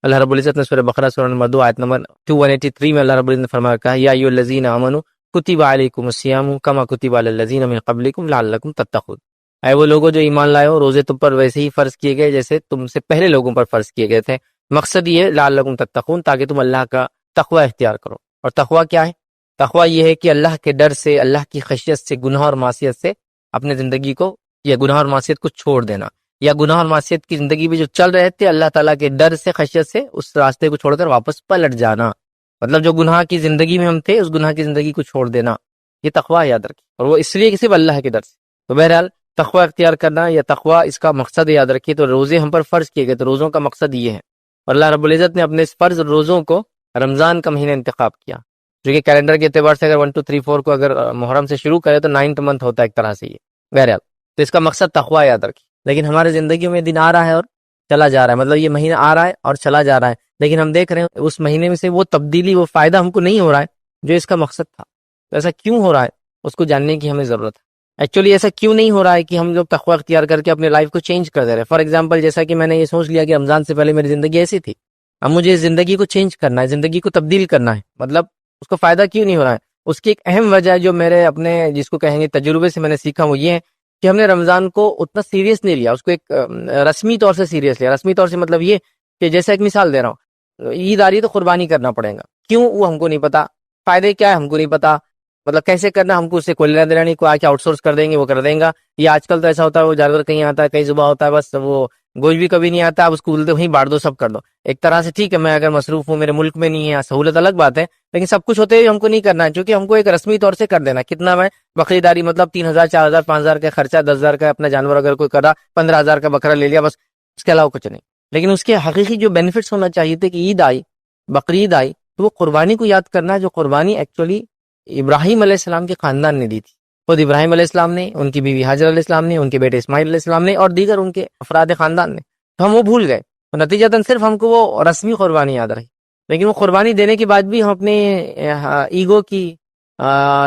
اللہ رب العزت نے سورہ بقرہ سورہ نمبر 2 آیت نمبر 283 میں اللہ رب العزت نے فرمایا کہا یا ایھا الذین آمنوا کتب علیکم الصیام کما کتب علی الذین من قبلکم لعلکم تتقون، اے وہ لوگوں جو ایمان لائے ہو، روزے تم پر ویسے ہی فرض کیے گئے جیسے تم سے پہلے لوگوں پر فرض کیے گئے تھے۔ مقصد یہ ہے لعلکم تتقون، تاکہ تم اللہ کا تقوی اختیار کرو۔ اور تقوی کیا ہے؟ تقوی یہ ہے کہ اللہ کے ڈر سے، اللہ کی خشیت سے، گناہ اور معصیت سے اپنے زندگی کو یا گناہ اور معصیت کو چھوڑ دینا، یا گناہ اور معصیت کی زندگی میں جو چل رہے تھے اللہ تعالیٰ کے ڈر سے، خشیت سے اس راستے کو چھوڑ کر واپس پلٹ جانا، مطلب جو گناہ کی زندگی میں ہم تھے اس گناہ کی زندگی کو چھوڑ دینا، یہ تقوی یاد رکھیں، اور وہ اس لیے کہ صرف اللہ کے ڈر سے۔ تو بہرحال تقوی اختیار کرنا یا تقوی اس کا مقصد یاد رکھیے۔ تو روزے ہم پر فرض کیے گئے، تو روزوں کا مقصد یہ ہے، اور اللہ رب العزت نے اپنے اس فرض روزوں کو رمضان کا مہینہ انتخاب کیا، جو کہ کیلنڈر کے اعتبار سے اگر 1 2 3 4 کو اگر محرم سے شروع کرے تو 9th منتھ ہوتا ہے ایک طرح سے یہ۔ بہرحال تو اس کا مقصد تقوی یاد رکھیے۔ لیکن ہمارے زندگیوں میں دن آ رہا ہے اور چلا جا رہا ہے، مطلب یہ مہینہ آ رہا ہے اور چلا جا رہا ہے، لیکن ہم دیکھ رہے ہیں اس مہینے میں سے وہ تبدیلی، وہ فائدہ ہم کو نہیں ہو رہا ہے جو اس کا مقصد تھا۔ تو ایسا کیوں ہو رہا ہے اس کو جاننے کی ہمیں ضرورت ہے۔ ایکچولی ایسا کیوں نہیں ہو رہا ہے کہ ہم لوگ تقوی اختیار کر کے اپنے لائف کو چینج کر دے رہے ہیں؟ فار ایگزامپل جیسا کہ میں نے یہ سوچ لیا کہ رمضان سے پہلے میری زندگی ایسی تھی، اب مجھے اس زندگی کو چینج کرنا ہے، زندگی کو تبدیل کرنا ہے، مطلب اس کو فائدہ کیوں نہیں ہو رہا ہے؟ اس کی ایک اہم وجہ جو میرے اپنے جس کو کہیں گے تجربے سے میں نے سیکھا وہ یہ ہے کہ ہم نے رمضان کو اتنا سیریس نہیں لیا، اس کو ایک رسمی طور سے سیریس لیا۔ رسمی طور سے مطلب یہ کہ جیسا ایک مثال دے رہا ہوں، عید آ رہی ہے تو قربانی کرنا پڑے گا، کیوں وہ ہم کو نہیں پتا، فائدے کیا ہے ہم کو نہیں پتا، مطلب کیسے کرنا ہم کو اس سے کوئی لینا دینا نہیں، کوئی آ کے آؤٹ سورس کر دیں گے وہ کر دیں گا، یا آج کل تو ایسا ہوتا ہے وہ جانور کہیں آتا ہے کہیں ذبح ہوتا ہے، بس وہ گوشت بھی کبھی نہیں آتا، اب اس کو بولتے وہیں بانٹ دو سب کر دو۔ ایک طرح سے ٹھیک ہے، میں اگر مصروف ہوں، میرے ملک میں نہیں ہے، سہولت الگ بات ہے، لیکن سب کچھ ہوتے ہوئے ہم کو نہیں کرنا ہے، چونکہ ہم کو ایک رسمی طور سے کر دینا۔ کتنا میں بکری داری مطلب 3000 4000 5000 کا خرچہ، 10,000 کا اپنا جانور اگر کوئی کرا، 15,000 کا بکرا لے لیا، بس اس کے علاوہ کچھ نہیں۔ لیکن اس کے حقیقی جو بینیفٹس ہونا چاہیے تھے کہ عید آئی، بقرعید آئی، تو وہ قربانی کو یاد کرنا ہے، جو قربانی ایکچولی ابراہیم علیہ السلام کے خاندان نے دی تھی، خود ابراہیم علیہ السلام نے، ان کی بیوی حاجر علیہ السلام نے، ان کے بیٹے اسماعیل علیہ السلام نے، اور دیگر ان کے افراد خاندان نے، تو ہم وہ بھول گئے، تو نتیجتاً صرف ہم کو وہ رسمی قربانی یاد رہی۔ لیکن وہ قربانی دینے کے بعد بھی ہم اپنے ایگو کی،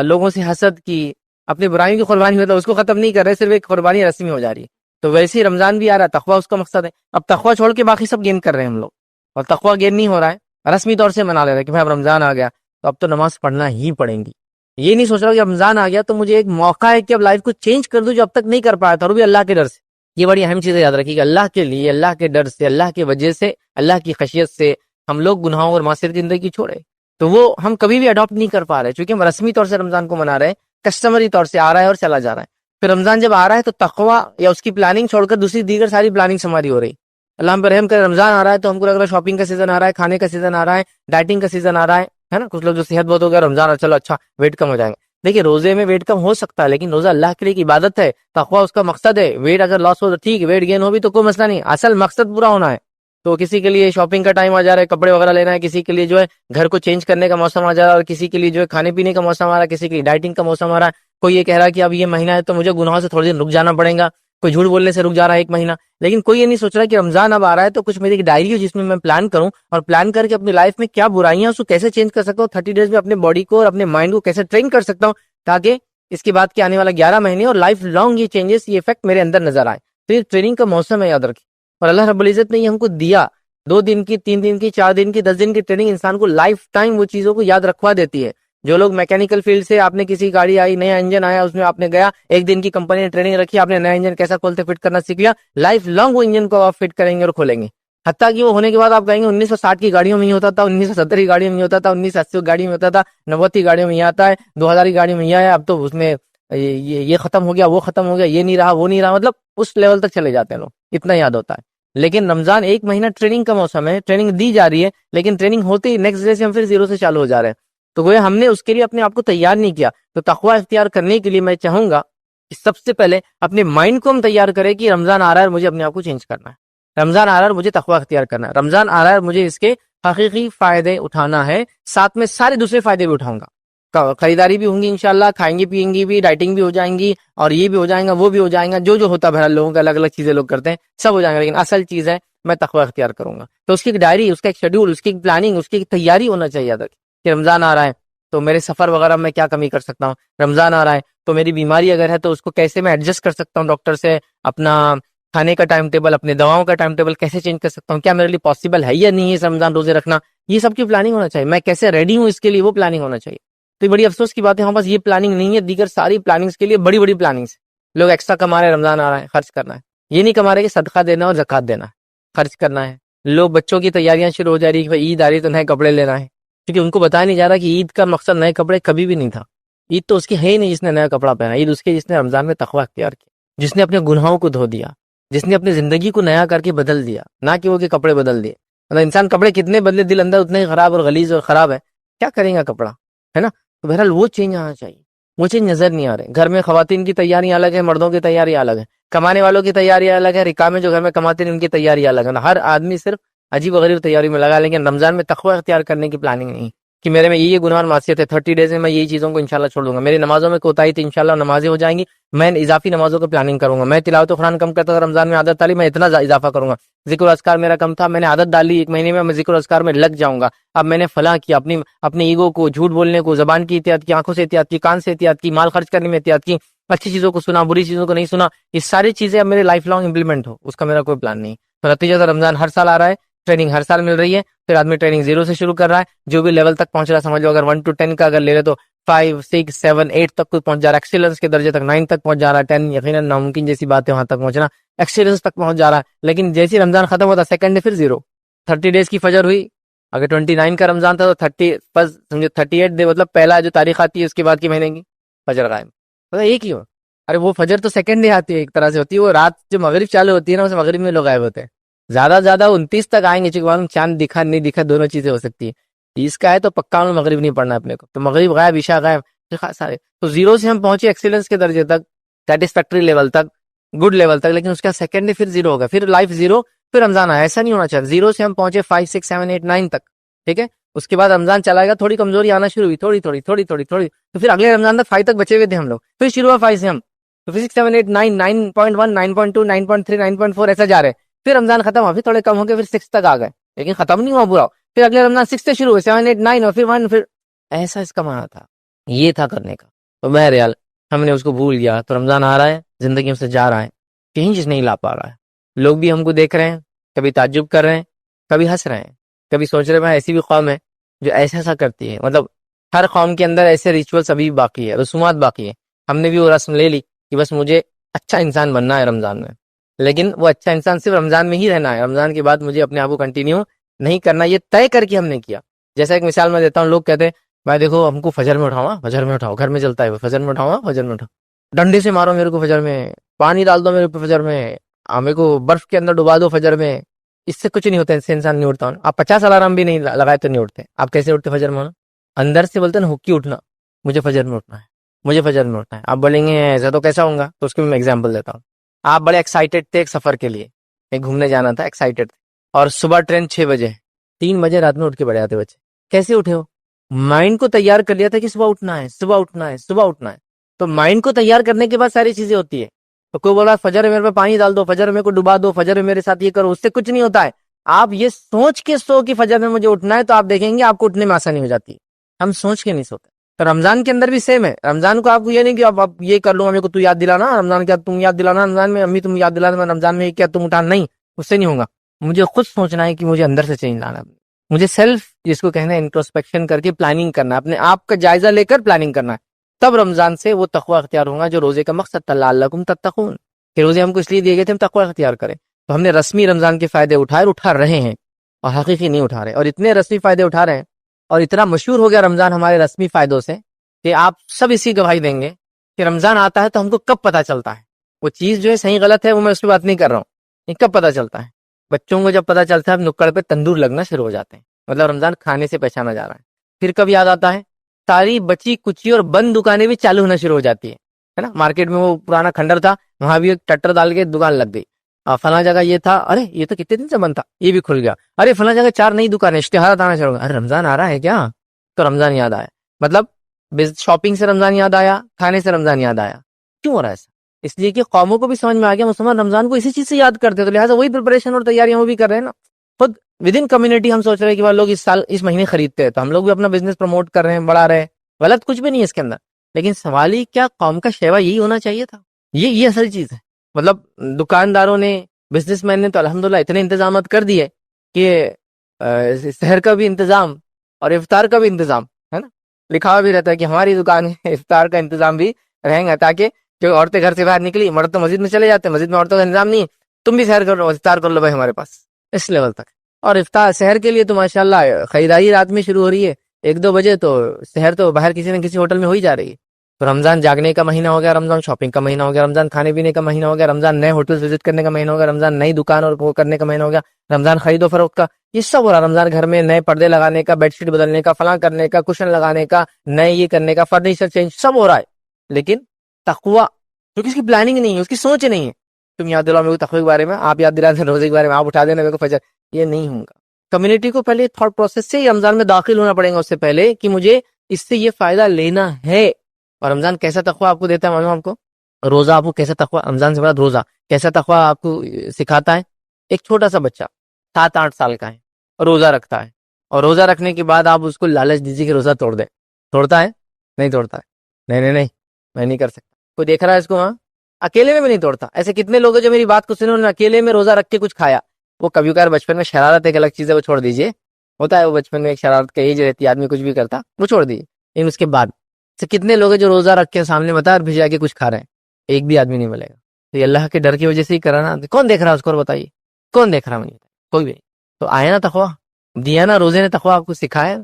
لوگوں سے حسد کی، اپنے برائیوں کی قربانی ہوتا ہے اس کو ختم نہیں کر رہے، صرف ایک قربانی رسمی ہو جا رہی ہے۔ تو ویسے ہی رمضان بھی آ رہا ہے، تقوی اس کا مقصد ہے، اب تقوی چھوڑ کے باقی سب گین کر رہے ہیں ہم لوگ، اور تقوی گین نہیں ہو رہا ہے، رسمی طور سے منا لے رہے ہیں کہ بھائی اب رمضان آ گیا تو اب تو نماز پڑھنا ہی پڑیں گی۔ یہ نہیں سوچ رہا کہ رمضان آ گیا تو مجھے ایک موقع ہے کہ اب لائف کو چینج کر دوں جو اب تک نہیں کر پایا تھا، اور وہ بھی اللہ کے ڈر سے۔ یہ بڑی اہم چیز یاد رکھیے کہ اللہ کے لیے، اللہ کے ڈر سے، اللہ کی وجہ سے، اللہ کی خشیت سے ہم لوگ گناہوں اور معصیت کی زندگی چھوڑے، تو وہ ہم کبھی بھی اڈاپٹ نہیں کر پا رہے، چونکہ ہم رسمی طور سے رمضان کو منا رہے ہیں، کسٹمری طور سے آ رہا ہے اور چلا جا رہا ہے۔ پھر رمضان جب آ رہا ہے تو تقوی یا اس کی پلاننگ چھوڑ کر دوسری دیگر ساری پلاننگ ہماری ہو رہی۔ اللہ ہم پر رحم کرے، رمضان آ رہا ہے تو ہم کو لگ رہا ہے شاپنگ کا سیزن آ رہا ہے، کھانے کا سیزن آ رہا ہے، ڈائٹنگ کا سیزن آ رہا ہے نا۔ کچھ لوگ جو صحت بہت ہو گیا رمضان آ چلو اچھا ویٹ کم ہو جائیں گے۔ دیکھیے روزے میں ویٹ کم ہو سکتا ہے، لیکن روزہ اللہ کے لیے ایک عبادت ہے، تقوی اس کا مقصد ہے۔ ویٹ اگر لاس ہو تو ٹھیک ہے، ویٹ گین ہو بھی تو کوئی مسئلہ نہیں، اصل مقصد پورا ہونا ہے۔ تو کسی کے لیے شاپنگ کا ٹائم آ جا رہا ہے، کپڑے وغیرہ لینا ہے، کسی کے لیے جو ہے گھر کو چینج کرنے کا موسم آ جا رہا ہے، اور کسی کے لیے جو ہے کھانے پینے کا موسم آ رہا ہے، کسی کے لیے ڈائٹنگ کا موسم آ رہا ہے۔ کوئی یہ کہہ رہا ہے کہ اب یہ مہینہ ہے تو مجھے گناہوں سے تھوڑے دن رک جانا پڑے گا، کوئی جھوٹ بولنے سے رک جا رہا ہے 1 مہینہ، لیکن کوئی یہ نہیں سوچ رہا کہ رمضان اب آ رہا ہے تو کچھ میری ایک ڈائری ہو جس میں میں پلان کروں، اور پلان کر کے اپنی لائف میں کیا برائیاں اس کو کیسے چینج کر سکتا ہوں، 30 ڈیز میں اپنے باڈی کو اور اپنے مائنڈ کو کیسے ٹرین کر سکتا ہوں، تاکہ اس کے بعد کے آنے والا 11 مہینے اور لائف لانگ یہ چینجز، یہ افیکٹ میرے اندر نظر آئے۔ تو یہ ٹریننگ کا موسم ہے، یاد رکھیں، اور اللہ رب العزت نے یہ ہم کو دیا، 2 دن کی، 3 دن کی، 4 دن کی، 10 دن کی ٹریننگ انسان کو لائف ٹائم وہ چیزوں کو یاد رکھوا دیتی ہے۔ جو لوگ میکینیکل فیلڈ سے، آپ نے کسی گاڑی آئی، نیا انجن آیا، اس میں آپ نے گیا، 1 دن کی کمپنی نے ٹریننگ رکھی، آپ نے نیا انجن کیسا کھولتے فٹ کرنا سیکھ لیا، لائف لانگ وہ انجن کو آپ فٹ کریں گے اور کھولیں گے، حتیٰ کہ وہ ہونے کے بعد آپ کہیں گے 1960 کی گاڑیوں میں یہ ہوتا تھا، 1970 کی گاڑیوں میں یہ ہوتا تھا، 1980 کی گاڑیوں میں ہوتا تھا، 90 کی گاڑیوں میں یہ آتا ہے، 2000 کی گاڑیوں میں یہ آیا، اب تو اس میں یہ ختم ہو گیا، وہ ختم ہو گیا، یہ نہیں رہا، وہ نہیں رہا، مطلب اس لیول تک چلے جاتے ہیں لوگ، اتنا یاد ہوتا ہے۔ لیکن رمضان 1 مہینہ ٹریننگ کا موسم ہے، ٹریننگ دی جا رہی ہے، لیکن ٹریننگ ہوتی ہی نیکسٹ ڈے سے ہم پھر 0 سے چالو ہو جا رہے ہیں، تو وہ ہم نے اس کے لیے اپنے آپ کو تیار نہیں کیا۔ تو تقوی اختیار کرنے کے لیے میں چاہوں گا کہ سب سے پہلے اپنے مائنڈ کو ہم تیار کریں کہ رمضان آ رہا ہے اور مجھے اپنے آپ کو چینج کرنا ہے، رمضان آ رہا ہے اور مجھے تقوی اختیار کرنا ہے، رمضان آ رہا ہے اور مجھے اس کے حقیقی فائدے اٹھانا ہے، ساتھ میں سارے دوسرے فائدے بھی اٹھاؤں گا، خریداری بھی ہوں گی انشاءاللہ، کھائیں گے پیئیں گے بھی، ڈائٹنگ بھی ہو جائیں گی، اور یہ بھی ہو جائیں گا، وہ بھی ہو جائیں گا، جو ہوتا ہے بہرحال لوگوں کا الگ الگ چیزیں لوگ کرتے ہیں، سب ہو جائیں گا، لیکن اصل چیز ہے میں تقوی اختیار کروں گا۔ تو اس کی ایک ڈائری، اس کا ایک شیڈول، اس کی ایک پلاننگ، اس کی ایک تیاری ہونا چاہیے ادھر کہ رمضان آ رہا ہے تو میرے سفر وغیرہ میں کیا کمی کر سکتا ہوں، رمضان آ رہا ہے تو میری بیماری اگر ہے تو اس کو کیسے میں ایڈجسٹ کر سکتا ہوں ڈاکٹر سے، اپنا کھانے کا ٹائم ٹیبل، اپنے دواؤں کا ٹائم ٹیبل کیسے چینج کر سکتا ہوں، کیا میرے لیے پاسبل ہے یا نہیں ہے رمضان روزے رکھنا، یہ سب کی پلاننگ ہونا چاہیے. میں کیسے ریڈی ہوں اس کے لیے، وہ پلاننگ ہونا چاہیے. تو یہ بڑی افسوس کی بات ہے ہمارے پاس یہ پلاننگ نہیں ہے. دیگر ساری پلاننگس کے لیے بڑی بڑی پلاننگس، لوگ ایکسٹرا کما رہے ہیں، رمضان آ رہا ہے خرچ کرنا ہے. یہ نہیں کما رہے کہ صدقہ دینا اور زکات دینا ہے، خرچ کرنا ہے. لوگ بچوں کی تیاریاں شروع ہو جا رہی ہے، عید آ رہی تو نئے کپڑے لینا ہے، کیونکہ ان کو بتایا نہیں جا رہا کہ عید کا مقصد نئے کپڑے کبھی بھی نہیں تھا. عید تو اس کی ہے ہی نہیں جس نے نیا کپڑا پہنا. عید اس کے جس نے رمضان میں تقوی اختیار کیا، جس نے اپنے گناہوں کو دھو دیا، جس نے اپنی زندگی کو نیا کر کے بدل دیا، نہ کہ وہ کہ کپڑے بدل دیے. مطلب انسان کپڑے کتنے بدلے، دل اندر اتنے ہی خراب اور غلیظ اور خراب ہے، کیا کریں گا کپڑا، ہے نا. تو بہرحال وہ چینج آنا چاہیے. وہ چینج نظر نہیں آ رہے. گھر میں خواتین کی تیاریاں الگ ہے، مردوں کی تیاری الگ ہے. کمانے والوں کی تیاری الگ ہے، رکامے جو گھر میں کماتے ہیں ان کی تیاری الگ ہے. ہر آدمی صرف عجیب و غریب تیاری میں لگا، لیکن رمضان میں تقوی اختیار کرنے کی پلاننگ نہیں کہ میرے میں یہ گناہ اور معصیت ہے، 30 ڈیز میں یہی چیزوں کو انشاءاللہ چھوڑ دوں گا. میری نمازوں میں کوتاہی تھی، انشاءاللہ نمازیں ہو جائیں گی، میں اضافی نمازوں کو پلاننگ کروں گا. میں تلاوت قرآن کم کرتا تھا رمضان میں، عادت ڈالی میں اتنا اضافہ کروں گا. ذکر و اذکار میرا کم تھا، میں نے عادت ڈالی 1 مہینے میں ذکر و اذکار میں لگ جاؤں گا. اب میں نے فلاں کیا، اپنے ایگو کو، جھوٹ بولنے کو، زبان کی احتیاط کی، آنکھوں سے احتیاط کی، کان سے احتیاط کی، مال خرچ کرنے میں احتیاط کی، اچھی چیزوں کو سنا، بری چیزوں کو نہیں سنا. یہ ساری چیزیں اب میرے لائف لانگ امپلیمنٹ ہو، اس کا میرا کوئی پلان نہیں. تو نتیجہ رمضان ہر سال آ رہا ہے، ٹریننگ ہر سال مل رہی ہے. پھر آدمی ٹریننگ 0 سے شروع کر رہا ہے، جو بھی لیول تک پہنچ رہا ہے سمجھ لو. اگر 1 to 10 کا اگر لے لے تو 5 6 7 8 تک کوئی پہنچ جا رہا ہے، ایکسیلنس کے درجے تک 9 تک پہنچ جا رہا ہے. 10 یقیناً ناممکن جیسی بات ہے وہاں تک پہنچنا، ایکسیلنس تک پہنچ جا رہا ہے. لیکن جیسی رمضان ختم ہوتا سیکنڈ ڈے پھر 0. 30 ڈیز کی فجر ہوئی، اگر 29 کا رمضان تھا تو 38 ڈے، مطلب پہلا جو تاریخ آتی ہے اس کے بعد کی مہینے کی فجر غائب. مطلب ایک ہی ہو. ارے وہ فجر تو سیکنڈ ڈے آتی ہے، ایک طرح سے ہوتی ہے. وہ رات جو مغرب چالو ہوتی ہے نا، اس مغرب میں لوگ غائب ہوتے ہیں. زیادہ سے زیادہ 29 تک آئیں گے، چونکہ معلوم چاند دکھا نہیں دکھا دونوں چیزیں ہو سکتی ہے. 30 کا ہے تو پکا مغرب نہیں پڑھنا اپنے کو، تو مغرب غائب، عشاء غائب سارے. تو 0 سے ہم پہنچے ایکسیلنس کے درجے تک، سیٹسفیکٹری لیول تک، گڈ لیول تک. لیکن اس کا سیکنڈ ڈے پھر 0 ہوگا، پھر لائف 0، پھر رمضان آیا. ایسا نہیں ہونا چاہیے. 0 سے ہم پہنچے 5 6 7 8 9 تک، ٹھیک ہے. اس کے بعد رمضان چلا گا، تھوڑی کمزوری آنا شروع ہوئی، تھوڑی تھوڑی تھوڑی تھوڑی تھوڑی. تو پھر اگلے رمضان تک 5 تک بچے ہوئے تھے ہم لوگ. پھر شروع ہوا 5 سے ہم، تو 6 7 8 9 9.1 9.2 9.3 9.4 ایسا جا رہے. پھر رمضان ختم ہوا، پھر تھوڑے کم ہو گئے، پھر 6 تک آ گئے. لیکن ختم نہیں ہوا پورا. پھر اگلے رمضان 6 سے شروع ہوئے، 7 8 9 اور پھر 1. پھر ایسا اس کا معنی تھا، یہ تھا کرنے کا. تو بہرحال ہم نے اس کو بھول گیا. تو رمضان آ رہا ہے، زندگی میں سے جا رہا ہے، چینج نہیں لا پا رہا ہے. لوگ بھی ہم کو دیکھ رہے ہیں، کبھی تعجب کر رہے ہیں، کبھی ہنس رہے ہیں، کبھی سوچ رہے ہیں ایسی بھی قوم ہے جو ایسا کرتی ہے. مطلب ہر قوم کے اندر ایسے ریچولس ابھی باقی ہے، رسومات باقی ہے. ہم نے بھی وہ رسم لے لی کہ بس مجھے اچھا انسان بننا ہے رمضان میں. لیکن وہ اچھا انسان صرف رمضان میں ہی رہنا ہے، رمضان کے بعد مجھے اپنے آپ کو کنٹینیو نہیں کرنا. یہ طے کر کے ہم نے کیا. جیسا ایک مثال میں دیتا ہوں، لوگ کہتے ہیں بھائی دیکھو ہم کو فجر میں اٹھاؤ، فجر میں اٹھاؤ، گھر میں چلتا ہے فجر میں اٹھاؤ، فجر میں اٹھاؤ، ڈنڈے سے مارو میرے کو فجر میں، پانی ڈال دو میرے کو فجر میں، میرے کو برف کے اندر ڈبا دو فجر میں. اس سے کچھ نہیں ہوتا، اس سے انسان نہیں اٹھتا. آپ 50 الارم بھی نہیں لگائے تو نہیں اٹھتے. آپ کیسے اٹھتے فجر میں؟ اندر سے بولتے ہیں نا، حکی اٹھنا، مجھے فجر میں اٹھنا ہے، مجھے فجر میں اٹھنا ہے. آپ بولیں گے ایسا تو کیسا ہوں گا؟ تو اس کی میں ایگزامپل دیتا ہوں. آپ بڑے ایکسائٹیڈ تھے ایک سفر کے لیے، ایک گھومنے جانا تھا، ایکسائٹیڈ تھے، اور صبح ٹرین 6 بجے، 3 بجے رات میں اٹھ کے بڑے آتے بچے. کیسے اٹھے ہو؟ مائنڈ کو تیار کر لیا تھا کہ صبح اٹھنا ہے، صبح اٹھنا ہے، صبح اٹھنا ہے. تو مائنڈ کو تیار کرنے کے بعد ساری چیزیں ہوتی ہے. تو کوئی بولا فجر میں میرے پہ پانی ڈال دو، فجر میں کو ڈبا دو، فجر میں میرے ساتھ یہ کرو، اس سے کچھ نہیں ہوتا ہے. آپ یہ سوچ کے سو کہ فجر میں مجھے اٹھنا ہے، تو آپ دیکھیں گے آپ کو اٹھنے میں آسانی ہو جاتی ہے. ہم سوچ کے نہیں سوتے. تو رمضان کے اندر بھی سیم ہے. رمضان کو آپ کو یہ نہیں کہ آپ یہ کر لو، ہمیں کو تو یاد دلانا رمضان، کیا تم یاد دلانا رمضان میں، امی تم یاد دلانا رمضان میں، کیا تم اٹھانا؟ نہیں، اس سے نہیں ہوگا. مجھے خود سوچنا ہے کہ مجھے اندر سے چینج لانا ہے. مجھے سیلف، جس کو کہنا ہے انٹروسپیکشن کر کے پلاننگ کرنا ہے، اپنے آپ کا جائزہ لے کر پلاننگ کرنا ہے. تب رمضان سے وہ تقوی اختیار ہوگا جو روزے کا مقصد تھا، لعلکم تتقون، کہ روزے ہم کو اس لیے دیے گئے تھے ہم تقوی اختیار کریں. تو ہم نے رسمی رمضان کے فائدے اٹھائے اور اٹھا رہے ہیں، اور حقیقی نہیں اٹھا رہے. اور اتنے رسمی فائدے اٹھا رہے ہیں، اور اتنا مشہور ہو گیا رمضان ہمارے رسمی فائدوں سے، کہ آپ سب اسی گواہی دیں گے کہ رمضان آتا ہے تو ہم کو کب پتہ چلتا ہے وہ چیز جو ہے صحیح غلط ہے. وہ میں اس کی بات نہیں کر رہا ہوں، یہ کب پتہ چلتا ہے؟ بچوں کو جب پتہ چلتا ہے اب نکڑ پہ تندور لگنا شروع ہو جاتے ہیں، مطلب رمضان کھانے سے پہچانا جا رہا ہے. پھر کب یاد آتا ہے؟ ساری بچی کچی اور بند دکانیں بھی چالو ہونا شروع ہو جاتی ہے نا. مارکیٹ میں وہ پرانا کھنڈر تھا، وہاں بھی ایک ٹٹر ڈال کے دکان لگ گئی. فلاں جگہ یہ تھا، ارے یہ تو کتنے دن سے بند تھا، یہ بھی کھل گیا. ارے فلاں جگہ 4 نئی دکانیں، اشتہارات آنا شروع ہو گیا. ارے رمضان آ رہا ہے کیا؟ تو رمضان یاد آیا. مطلب شاپنگ سے رمضان یاد آیا، کھانے سے رمضان یاد آیا. کیوں ہو رہا ہے ایسا؟ اس لیے کہ قوموں کو بھی سمجھ میں آ گیا مسلمان رمضان کو اسی چیز سے یاد کرتے، تو لہٰذا وہی پریپریشن اور تیاریاں وہ بھی کر رہے ہیں نا. خود ود ان کمیونٹی ہم سوچ رہے ہیں کہ لوگ اس سال اس مہینے خریدتے ہیں، تو ہم لوگ بھی اپنا بزنس پروموٹ کر رہے ہیں، بڑھا رہے ہیں. غلط کچھ بھی نہیں ہے اس کے اندر. لیکن سوال ہی کیا قوم کا شیوا یہی ہونا چاہیے تھا؟ یہ اصل چیز ہے. مطلب دکانداروں نے بزنس مین نے تو الحمدللہ اتنے انتظامات کر دیے کہ سحر کا بھی انتظام اور افطار کا بھی انتظام ہے نا، لکھا ہوا بھی رہتا ہے کہ ہماری دکان میں افطار کا انتظام بھی رہیں گا، تاکہ جو عورتیں گھر سے باہر نکلی، مرد تو مسجد میں چلے جاتے ہیں، مسجد میں عورتوں کا انتظام نہیں ہے، تم بھی سحر کر لو، افطار کر لو بھائی ہمارے پاس، اس لیول تک۔ اور افطار سحر کے لیے تو ماشاءاللہ خریداری رات میں شروع ہو رہی ہے، 1-2 بجے تو سحر تو باہر کسی نہ کسی ہوٹل میں ہو ہی جا رہی ہے۔ تو رمضان جاگنے کا مہینہ ہو گیا، رمضان شاپنگ کا مہینہ ہو گیا، رمضان کھانے پینے کا مہینہ ہو گیا، رمضان نئے ہوٹل وزٹ کرنے کا مہینہ ہو گیا، رمضان نئی دکان اور وہ کرنے کا مہینہ ہو گیا، رمضان خرید و فروخت کا، یہ سب ہو رہا۔ رمضان گھر میں نئے پردے لگانے کا، بیڈ شیٹ بدلنے کا، فلاں کرنے کا، کشن لگانے کا، نئے یہ کرنے کا، فرنیچر چینج، سب ہو رہا ہے۔ لیکن تقوی، کیونکہ اس کی پلاننگ نہیں ہے، اس کی سوچ نہیں ہے، تم یاد دلاؤ میرے کو تقوی کے بارے میں، آپ یاد دلا دیں روزے کے بارے میں، آپ اٹھا دینا میرے کو فجر، یہ نہیں ہوگا۔ کمیونٹی کو پہلے تھاٹ پروسیس سے رمضان میں داخل ہونا پڑے گا اس سے پہلے، کہ مجھے اس سے یہ فائدہ لینا ہے۔ اور رمضان کیسا تقوی آپ کو دیتا ہے معلوم آپ کو؟ روزہ آپ کو کیسا تقوی، رمضان سے بعد روزہ کیسا تقوی آپ کو سکھاتا ہے؟ ایک چھوٹا سا بچہ 7-8 سال کا ہے، روزہ رکھتا ہے، اور روزہ رکھنے کے بعد آپ اس کو لالچ دیجیے کہ روزہ توڑ دے، توڑتا ہے؟ نہیں توڑتا ہے، نہیں نہیں نہیں میں نہیں کر سکتا، کوئی دیکھ رہا ہے اس کو؟ ہاں، اکیلے میں بھی نہیں توڑتا۔ ایسے کتنے لوگ ہیں جو میری بات کو سنے، انہوں نے اکیلے میں روزہ رکھ کے کچھ کھایا، وہ کبھی کبھار بچپن میں شرارت ایک الگ چیز ہے، وہ چھوڑ دیجیے، ہوتا ہے وہ بچپن میں ایک شرارت کا ایج رہتی ہے، آدمی کچھ بھی کرتا، وہ چھوڑ دیجیے، لیکن اس کے بعد سے کتنے لوگ ہیں جو روزہ رکھ کے سامنے بتا اور بھجا کے کچھ کھا رہے ہیں؟ ایک بھی آدمی نہیں ملے گا۔ تو یہ اللہ کے ڈر کی وجہ سے ہی کرا نا، کون دیکھ رہا ہے اس کو؟ اور بتائیے کون دیکھ رہا ہے؟ مجھے کوئی بھی نہیں۔ تو آیا نا تقویٰ، دیا نا روزے نے تقویٰ آپ کو سکھایا،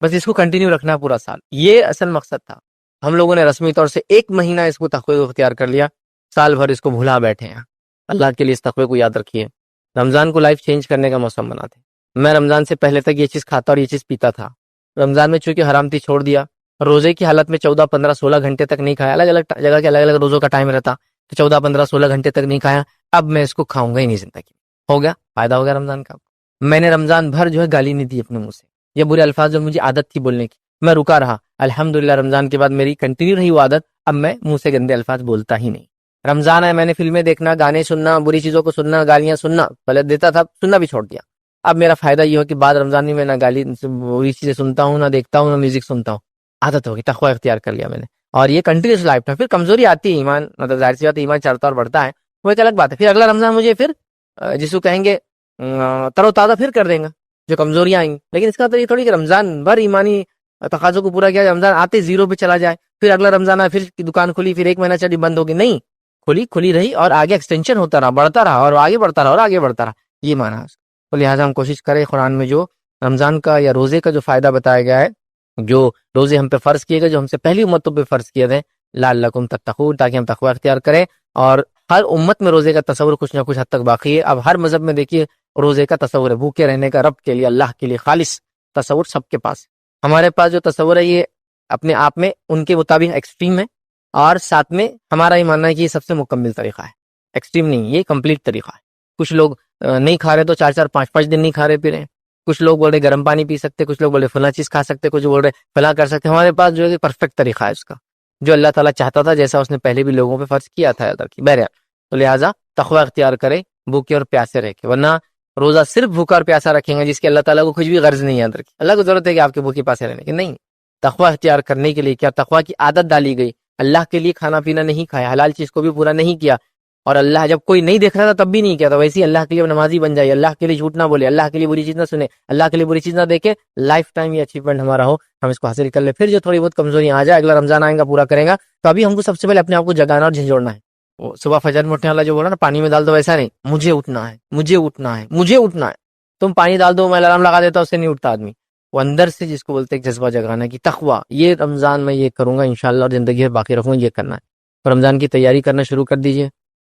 بس اس کو کنٹینیو رکھنا پورا سال، یہ اصل مقصد تھا۔ ہم لوگوں نے رسمی طور سے 1 مہینہ اس کو تقوی کو اختیار کر لیا، سال بھر اس کو بھلا بیٹھے ہیں۔ اللہ کے لیے اس تقوی کو یاد رکھیے، رمضان کو لائف چینج کرنے کا موسم بناتے۔ میں رمضان سے پہلے تک یہ چیز کھاتا اور یہ چیز پیتا تھا، رمضان میں چونکہ حرام تھی چھوڑ دیا، روزے کی حالت میں 14-15-16 گھنٹے تک نہیں کھایا، الگ الگ جگہ کے الگ الگ روزوں کا ٹائم رہتا، تو 14-15-16 گھنٹے تک نہیں کھایا، اب میں اس کو کھاؤں گا ہی نہیں زندگی۔ ہو گیا فائدہ، ہو گیا رمضان کا۔ میں نے رمضان بھر جو ہے گالی نہیں دی اپنے منہ سے، یہ برے الفاظ جو مجھے عادت تھی بولنے کی، میں رکا رہا، الحمدللہ رمضان کے بعد میری کنٹینیو رہی وہ عادت، اب میں منہ سے گندے الفاظ بولتا ہی نہیں۔ رمضان ہے، میں نے فلمیں دیکھنا، گانے سننا، بری چیزوں کو سننا، گالیاں سننا پہلے دیتا تھا، سننا بھی چھوڑ دیا۔ اب میرا فائدہ یہ ہو کہ بعد رمضان میں نہ گالی بری چیزیں سنتا ہوں، نہ دیکھتا ہوں، نہ میوزک سنتا ہوں، عادت ہوگی، تقوی اختیار کر لیا میں نے، اور یہ کنٹینیوس لائف تھا۔ پھر کمزوری آتی ہے، ایمان مطلب ظاہر سی بات ہے، ایمان چڑھتا اور بڑھتا ہے، وہ ایک الگ بات ہے۔ پھر اگلا رمضان مجھے پھر جس کو کہیں گے تر و تازہ پھر کر دیں گا جو کمزوریاں آئیں گی، لیکن اس کا تو یہ تھوڑی کہ رمضان بھر ایمانی تقاضوں کو پورا کیا، رمضان آتے زیرو پہ چلا جائے، پھر اگلا رمضان آئے پھر دکان کھلی، پھر 1 مہینہ چلی بند ہوگی، نہیں، کھلی رہی اور آگے ایکسٹینشن ہوتا رہا، بڑھتا رہا اور آگے بڑھتا رہا اور آگے بڑھتا رہا، یہ مانا ہے۔ تو لہٰذا ہم کوشش کریں قرآن میں جو رمضان کا یا روزے کا جو فائدہ بتایا گیا ہے، جو روزے ہم پہ فرض کیے گئے، جو ہم سے پہلی امتوں پہ فرض کیے گئے، لعلکم تتقون، تاکہ ہم تقوی اختیار کریں۔ اور ہر امت میں روزے کا تصور کچھ نہ کچھ حد تک باقی ہے، اب ہر مذہب میں دیکھیے روزے کا تصور ہے، بھوکے رہنے کا، رب کے لیے، اللہ کے لیے خالص تصور سب کے پاس۔ ہمارے پاس جو تصور ہے یہ اپنے آپ میں ان کے مطابق ایکسٹریم ہے، اور ساتھ میں ہمارا یہ ماننا ہے کہ یہ سب سے مکمل طریقہ ہے، ایکسٹریم نہیں، یہ کمپلیٹ طریقہ ہے۔ کچھ لوگ نہیں کھا رہے تو 4-4 5-5 دن نہیں کھا رہے پی رہے، کچھ لوگ بول رہے گرم پانی پی سکتے، کچھ لوگ بول رہے فلاں چیز کھا سکتے، کچھ بول رہے فلاں کر سکتے۔ ہمارے پاس جو ہے پرفیکٹ طریقہ ہے اس کا، جو اللہ تعالیٰ چاہتا تھا، جیسا اس نے پہلے بھی لوگوں پہ فرض کیا تھا بہرحال۔ تو لہٰذا تقوی اختیار کرے، بھوکے اور پیاسے رہ کے، ورنہ روزہ صرف بھوکا اور پیاسا رکھیں گے جس کے اللہ تعالیٰ کو کچھ بھی غرض نہیں ہے اندر کی، اللہ کو ضرورت ہے کہ آپ کے بھوکے پیاسے رہنے کی، نہیں، تقوی اختیار کرنے کے لیے کیا تقوی کی عادت ڈالی گئی، اللہ کے لیے کھانا پینا نہیں کھایا، حلال چیز کو بھی پورا نہیں کیا، اور اللہ جب کوئی نہیں دیکھ رہا تھا تب بھی نہیں کیا تھا، ویسے ہی اللہ کے لیے نمازی بن جائے، اللہ کے لیے جھوٹ نہ بولے، اللہ کے لیے بری چیز نہ سنے، اللہ کے لیے بری چیز نہ دیکھے، لائف ٹائم یہ اچیومنٹ ہمارا ہو، ہم اس کو حاصل کر لیں۔ پھر جو تھوڑی بہت کمزوریاں آ جائے، اگلا رمضان آئے گا پورا کریں گا، تو ابھی ہم کو سب سے پہلے اپنے آپ کو جگانا اور جھنجھوڑنا ہے۔ وہ صبح فجر میں اٹھنے والا جو بولا نا پانی میں ڈال دو، ویسا نہیں، مجھے اٹھنا ہے، مجھے اٹھنا ہے، مجھے اٹھنا ہے۔ تم پانی ڈال دو، میں الارم لگا دیتا، اس سے نہیں اٹھتا آدمی، وہ اندر سے جس کو بولتے ہیں جذبہ جگانا کی تقوی، یہ رمضان میں یہ کروں گا انشاءاللہ، اور زندگی میں باقی رکھوں گا، یہ کرنا ہے۔ رمضان کی تیاری کرنا شروع کر دیجئے۔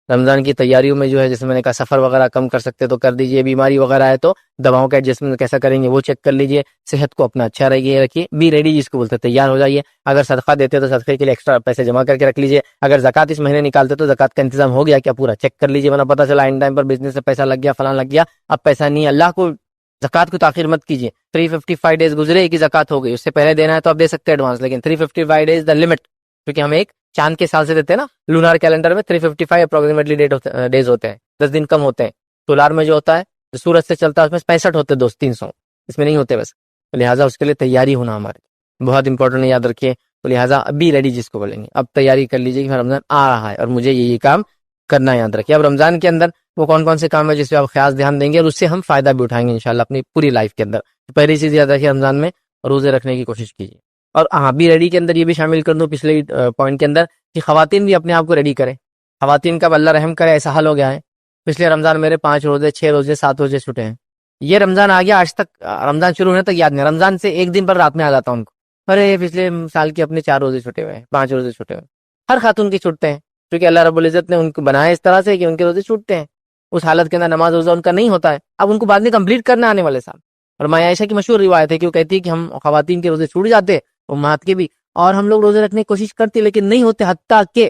رمضان کی تیاریوں میں جو ہے جیسے میں نے کہا سفر وغیرہ کم کر سکتے تو کر دیجئے، بیماری وغیرہ ہے تو دواؤں کا ایڈجسٹمنٹ کیسا کریں گے وہ چیک کر لیجئے، صحت کو اپنا اچھا رکھیے، بی ریڈی جس کو بولتے ہیں، تیار ہو جائیے۔ اگر صدقہ دیتے تو صدقے کے لیے ایکسٹرا پیسے جمع کر کے رکھ لیجئے، اگر زکوٰۃ اس مہینے نکالتے تو زکوٰۃ کا انتظام ہو گیا کیا پورا چیک کر لیجئے، ورنہ پتہ چلا ان ٹائم پر بزنس سے پیسہ لگ گیا، فلاں لگ گیا، اب پیسہ نہیں ہے۔ اللہ کو زکوٰۃ کو تاخیر مت کیجیے، 355 ڈیز گزرے کہ زکوٰۃ ہو گئی، اس سے پہلے دینا ہے تو آپ دے سکتے ہیں ایڈوانس، لیکن 355 ڈیز دا لمٹ، کیونکہ ہم ایک چاند کے سال سے دیتے ہیں نا، لونار کیلنڈر میں 355 اپروکسیمیٹلی ڈیز ہوتے ہیں، 10 دن کم ہوتے ہیں، سولار میں جو ہوتا ہے جو سورج سے چلتا ہے اس میں 65 ہوتے ہیں، 300 اس میں نہیں ہوتے بس، لہٰذا اس کے لیے تیاری ہونا ہمارے بہت امپورٹنٹ ہے، یاد رکھیے۔ تو لہٰذا اب بھی ریڈی جس کو بولیں گے، اب تیاری کر لیجیے کہ رمضان آ رہا ہے اور مجھے یہ کام کرنا یاد رکھیے. اب رمضان کے اندر وہ کون کون سے کام ہے جس پہ آپ خاص دھیان دیں گے اور اس سے ہم فائدہ بھی اٹھائیں گے انشاءاللہ اپنی پوری لائف کے اندر. پہلی چیز یاد رکھیے رمضان میں روزے رکھنے کی کوشش کیجیے. اور ہاں بھی ریڈی کے اندر یہ بھی شامل کر دوں پچھلے پوائنٹ کے اندر کہ خواتین بھی اپنے آپ کو ریڈی کریں. خواتین کا اللہ رحم کرے ایسا حال ہو گیا ہے پچھلے رمضان میرے 5 روزے 6 روزے 7 روزے چھوٹے ہیں. یہ رمضان آ گیا آج تک رمضان شروع ہونے تک یاد نہیں. رمضان سے ایک دن پر رات میں آ جاتا ان کو ارے پچھلے سال کے اپنے 4 روزے چھوٹے ہوئے ہیں 5 روزے چھوٹے ہوئے. ہر خاتون کے چھوٹتے ہیں کیونکہ اللہ رب العزت نے ان کو بنایا اس طرح سے کہ ان کے روزے چھوٹتے ہیں. اس حالت کے اندر نماز روزہ ان کا نہیں ہوتا ہے. اب ان کو بعد میں کمپلیٹ کرنا آنے والے سال. اور ماں عائشہ کی مشہور روایت ہے کہ وہ کہتی ہے کہ ہم خواتین کے روزے چھوٹ جاتے امہات کے بھی اور ہم لوگ روزے رکھنے کی کوشش کرتے لیکن نہیں ہوتے حتیٰ کہ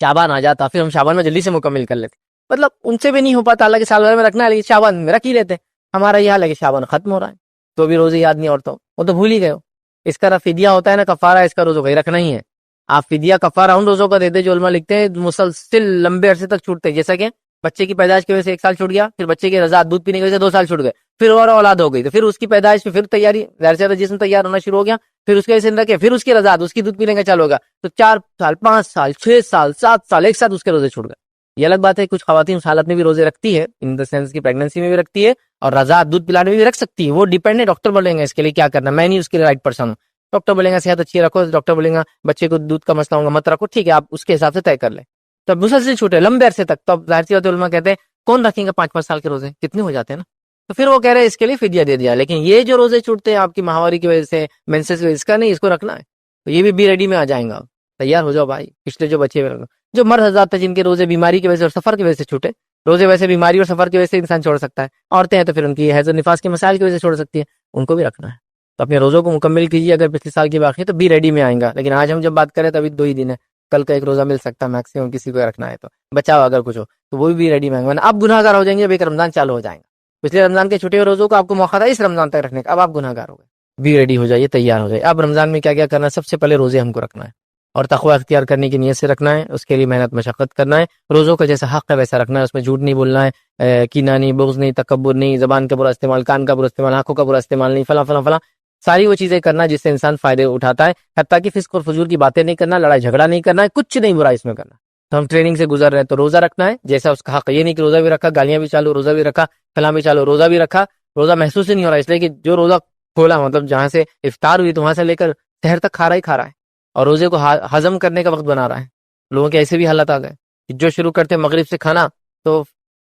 شعبان آ جاتا پھر ہم شعبان میں جلدی سے مکمل کر لیتے. مطلب ان سے بھی نہیں ہو پاتا اللہ کے سال بھر میں رکھنا ہے لیکن شعبان میں رکھ ہی لیتے. ہمارا یہ حال ہے کہ شعبان ختم ہو رہا ہے تو بھی روزے یاد نہیں عورتوں وہ تو بھول ہی گئے ہو. اس کا فدیہ ہوتا ہے نا کفارہ اس کا روزوں کا ہی رکھنا ہی ہے. آپ فدیہ کفارہ ان روزوں کا دیتے جو علماء لکھتے ہیں مسلسل لمبے عرصے تک چھوٹتے ہیں. جیسا کہ بچے کی پیدائش کی وجہ سے 1 سال چھوٹ گیا پھر بچے کی رضاعت دودھ پینے کی وجہ سے 2 سال چھوٹ گئے پھر اور اولاد ہو گئی تو پھر اس کی پیدائش پہ پھر تیاری ظاہر سے جسم تیار ہونا شروع ہو گیا پھر اس کے وجہ سے رکھے پھر اس کی رضاعت اس کی دودھ پینے کا چالو ہوگا تو 4 سال 5 سال 6 سال 7 سال ایک ساتھ اس کے روزے چھوٹ گئے. یہ الگ بات ہے کچھ خواتین اس حالت میں بھی روزے رکھتی ہے ان دا سینس کی پریگننسی میں بھی رکھتی ہے اور رضاعت دودھ پلانے میں بھی رکھ سکتی ہے. وہ ڈیپینڈ ہے ڈاکٹر بولیں گے اس کے لیے کیا کرنا. میں نہیں اس کے لیے رائٹ پرسن ہوں. ڈاکٹر بولیں گا صحت اچھی رکھو ڈاکٹر بولیں گا بچے کو دودھ کا مسئلہ ہوگا مت رکھو ٹھیک ہے آپ اس کے حساب سے طے کر لیں. تو مسلسل چھوٹے لمبے عرصے تک تو ظاہر سی بات علماء کہتے ہیں کون رکھیں گا 5 سال کے روزے کتنے ہو جاتے ہیں نا. تو پھر وہ کہہ رہے ہیں اس کے لیے فدیہ دے دیا. لیکن یہ جو روزے چھوٹتے ہیں آپ کی ماہواری کی وجہ سے مینسس کی وجہ سے اس کا نہیں اس کو رکھنا ہے تو یہ بھی ریڈی میں آ جائیں گا. تیار ہو جاؤ بھائی. پچھلے جو بچے ہوئے جو مرد حضرات تھے جن کے روزے بیماری کی وجہ سے اور سفر کی وجہ سے چھوٹے. روزے ویسے بیماری اور سفر کی وجہ سے انسان چھوڑ سکتا ہے. عورتیں ہیں تو پھر ان کی حیض و نفاس کے مسائل کی وجہ سے چھوڑ سکتی ہے ان کو بھی رکھنا ہے. تو اپنے روزوں کو مکمل کیجیے. اگر پچھلے سال کی باقی ہے تو بھی ریڈی میں آئیں گا. لیکن آج ہم جب بات کریں تو ابھی 2 ہی دن ہے. کل کا ایک روزہ مل سکتا ہے میکسیمم کسی کو رکھنا ہے تو بچاؤ اگر کچھ ہو تو وہ بھی ریڈی میں آئیں گے. اب گناہ گار ہو جائیں گے جب ایک رمضان چالو ہو جائیں گا. پچھلے رمضان کے چھوٹے روزوں کو آپ کو موقع تھا اس رمضان تک رکھنے کا اب آپ گناہ گار ہو گئے. بھی ریڈی ہو جائیے تیار ہو جائیے. اب رمضان میں کیا کیا کرنا ہے سب سے پہلے روزے ہم کو رکھنا ہے اور تقوی اختیار کرنے کی نیت سے رکھنا ہے. اس کے لیے محنت مشقت کرنا ہے. روزوں کا جیسا حق ہے ویسا رکھنا ہے. اس میں جھوٹ نہیں بولنا ہے کینہ نہیں بغض نہیں تکبر نہیں زبان کا برا استعمال کان کا برا استعمال آنکھوں کا برا استعمال نہیں فلاں فلاں فلاں ساری وہ چیزیں کرنا جس سے انسان فائدے اٹھاتا ہے. حتیٰ کہ فسق اور فجور کی باتیں نہیں کرنا لڑائی جھگڑا نہیں کرنا ہے کچھ نہیں برا اس میں کرنا. تو ہم ٹریننگ سے گزر رہے ہیں تو روزہ رکھنا ہے جیسا اس کا حق. یہ نہیں کہ روزہ بھی رکھا گالیاں بھی چالو روزہ بھی رکھا فلاں بھی چالو روزہ بھی رکھا روزہ محسوس ہی نہیں ہو رہا اس لیے کہ جو روزہ کھولا مطلب جہاں سے افطار ہوئی تو وہاں سے لے کر سحر تک کھا رہا ہے اور روزے کو ہضم کرنے کا وقت بنا رہا ہے. لوگوں کے ایسے بھی حالت آ گئے کہ جو شروع کرتے مغرب سے کھانا تو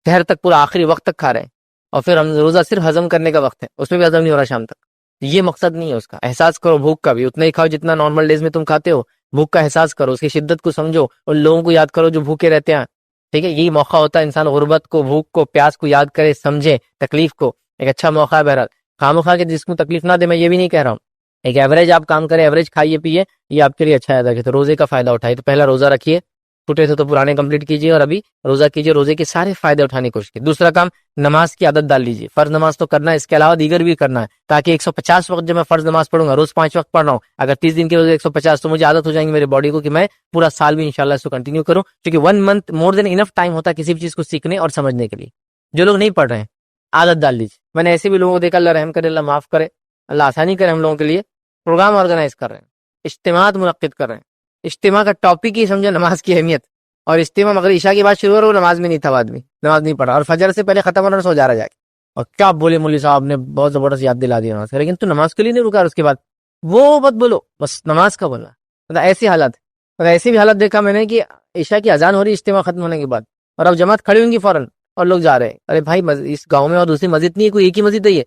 سحر تک پورا آخری وقت تک کھا رہے ہیں اور پھر ہم روزہ صرف ہضم کرنے کا وقت ہے اس میں بھی ہضم نہیں ہو رہا شام تک. یہ مقصد نہیں ہے اس کا. احساس کرو بھوک کا بھی اتنا ہی کھاؤ جتنا نارمل ڈیز میں تم کھاتے ہو. بھوک کا احساس کرو اس کی شدت کو سمجھو ان لوگوں کو یاد کرو جو بھوکے رہتے ہیں. ٹھیک ہے یہی موقع ہوتا ہے انسان غربت کو بھوک کو پیاس کو یاد کرے سمجھے تکلیف کو. ایک اچھا موقع ہے. بہرحال خواہ کے جس کو تکلیف نہ دے میں یہ بھی نہیں کہہ رہا ہوں. ایک ایوریج آپ کام کریں ایوریج کھائیے پیے یہ آپ کے لیے اچھا ہے. تو روزے کا فائدہ اٹھائیے. تو پہلا روزہ رکھیے چھوٹے تھے تو پرانے کمپلیٹ کیجیے اور ابھی روزہ کیجیے. روزے کے سارے فائدے اٹھانے کی کوشش کیجیے. دوسرا کام نماز کی عادت ڈال لیجیے. فرض نماز تو کرنا ہے اس کے علاوہ دیگر بھی کرنا ہے تاکہ 150 وقت جب میں فرض نماز پڑھوں گا روز 5 وقت پڑھ رہا ہوں اگر 30 دن کے روزے 150 تو مجھے عادت ہو جائیں گی میری باڈی کو کہ میں پورا سال بھی انشاءاللہ اس کو کنٹینیو کروں. کیونکہ 1 منتھ مور دین انف ٹائم ہوتا ہے کسی بھی چیز کو سیکھنے اور سمجھنے کے لیے. جو لوگ نہیں پڑھ رہے ہیں عادت ڈال لیجیے. میں نے ایسے بھی لوگوں کو دیکھا اللہ رحم کرے اللہ معاف کرے اللہ آسانی کرے ہم لوگوں کے لیے پروگرام آرگنائز کر رہے ہیں اجتماعات منعقد کر رہے ہیں. اجتماع کا ٹاپک ہی سمجھے نماز کی اہمیت اور اجتماع مگر عشاء کی بات شروع ہو رہا وہ نماز میں نہیں تھا آدمی نماز نہیں پڑھا اور فجر سے پہلے ختم ہونا سو جا رہا جا کے. اور کیا بولے مولوی صاحب نے بہت زبردست یاد دلا دی نماز لیکن تو نماز کے لیے نہیں رکا. اس کے بعد وہ مت بولو بس نماز کا بولنا. مطلب ایسی حالت ایسی بھی حالت دیکھا میں نے کہ عشاء کی اذان ہو رہی اجتماع ختم ہونے کے بعد اور اب جماعت کھڑی ہوں گی فوراً اور لوگ جا رہے ہیں. ارے بھائی اس گاؤں میں اور دوسری مسجد نہیں ہے کوئی ایک ہی مسجد ہے یہ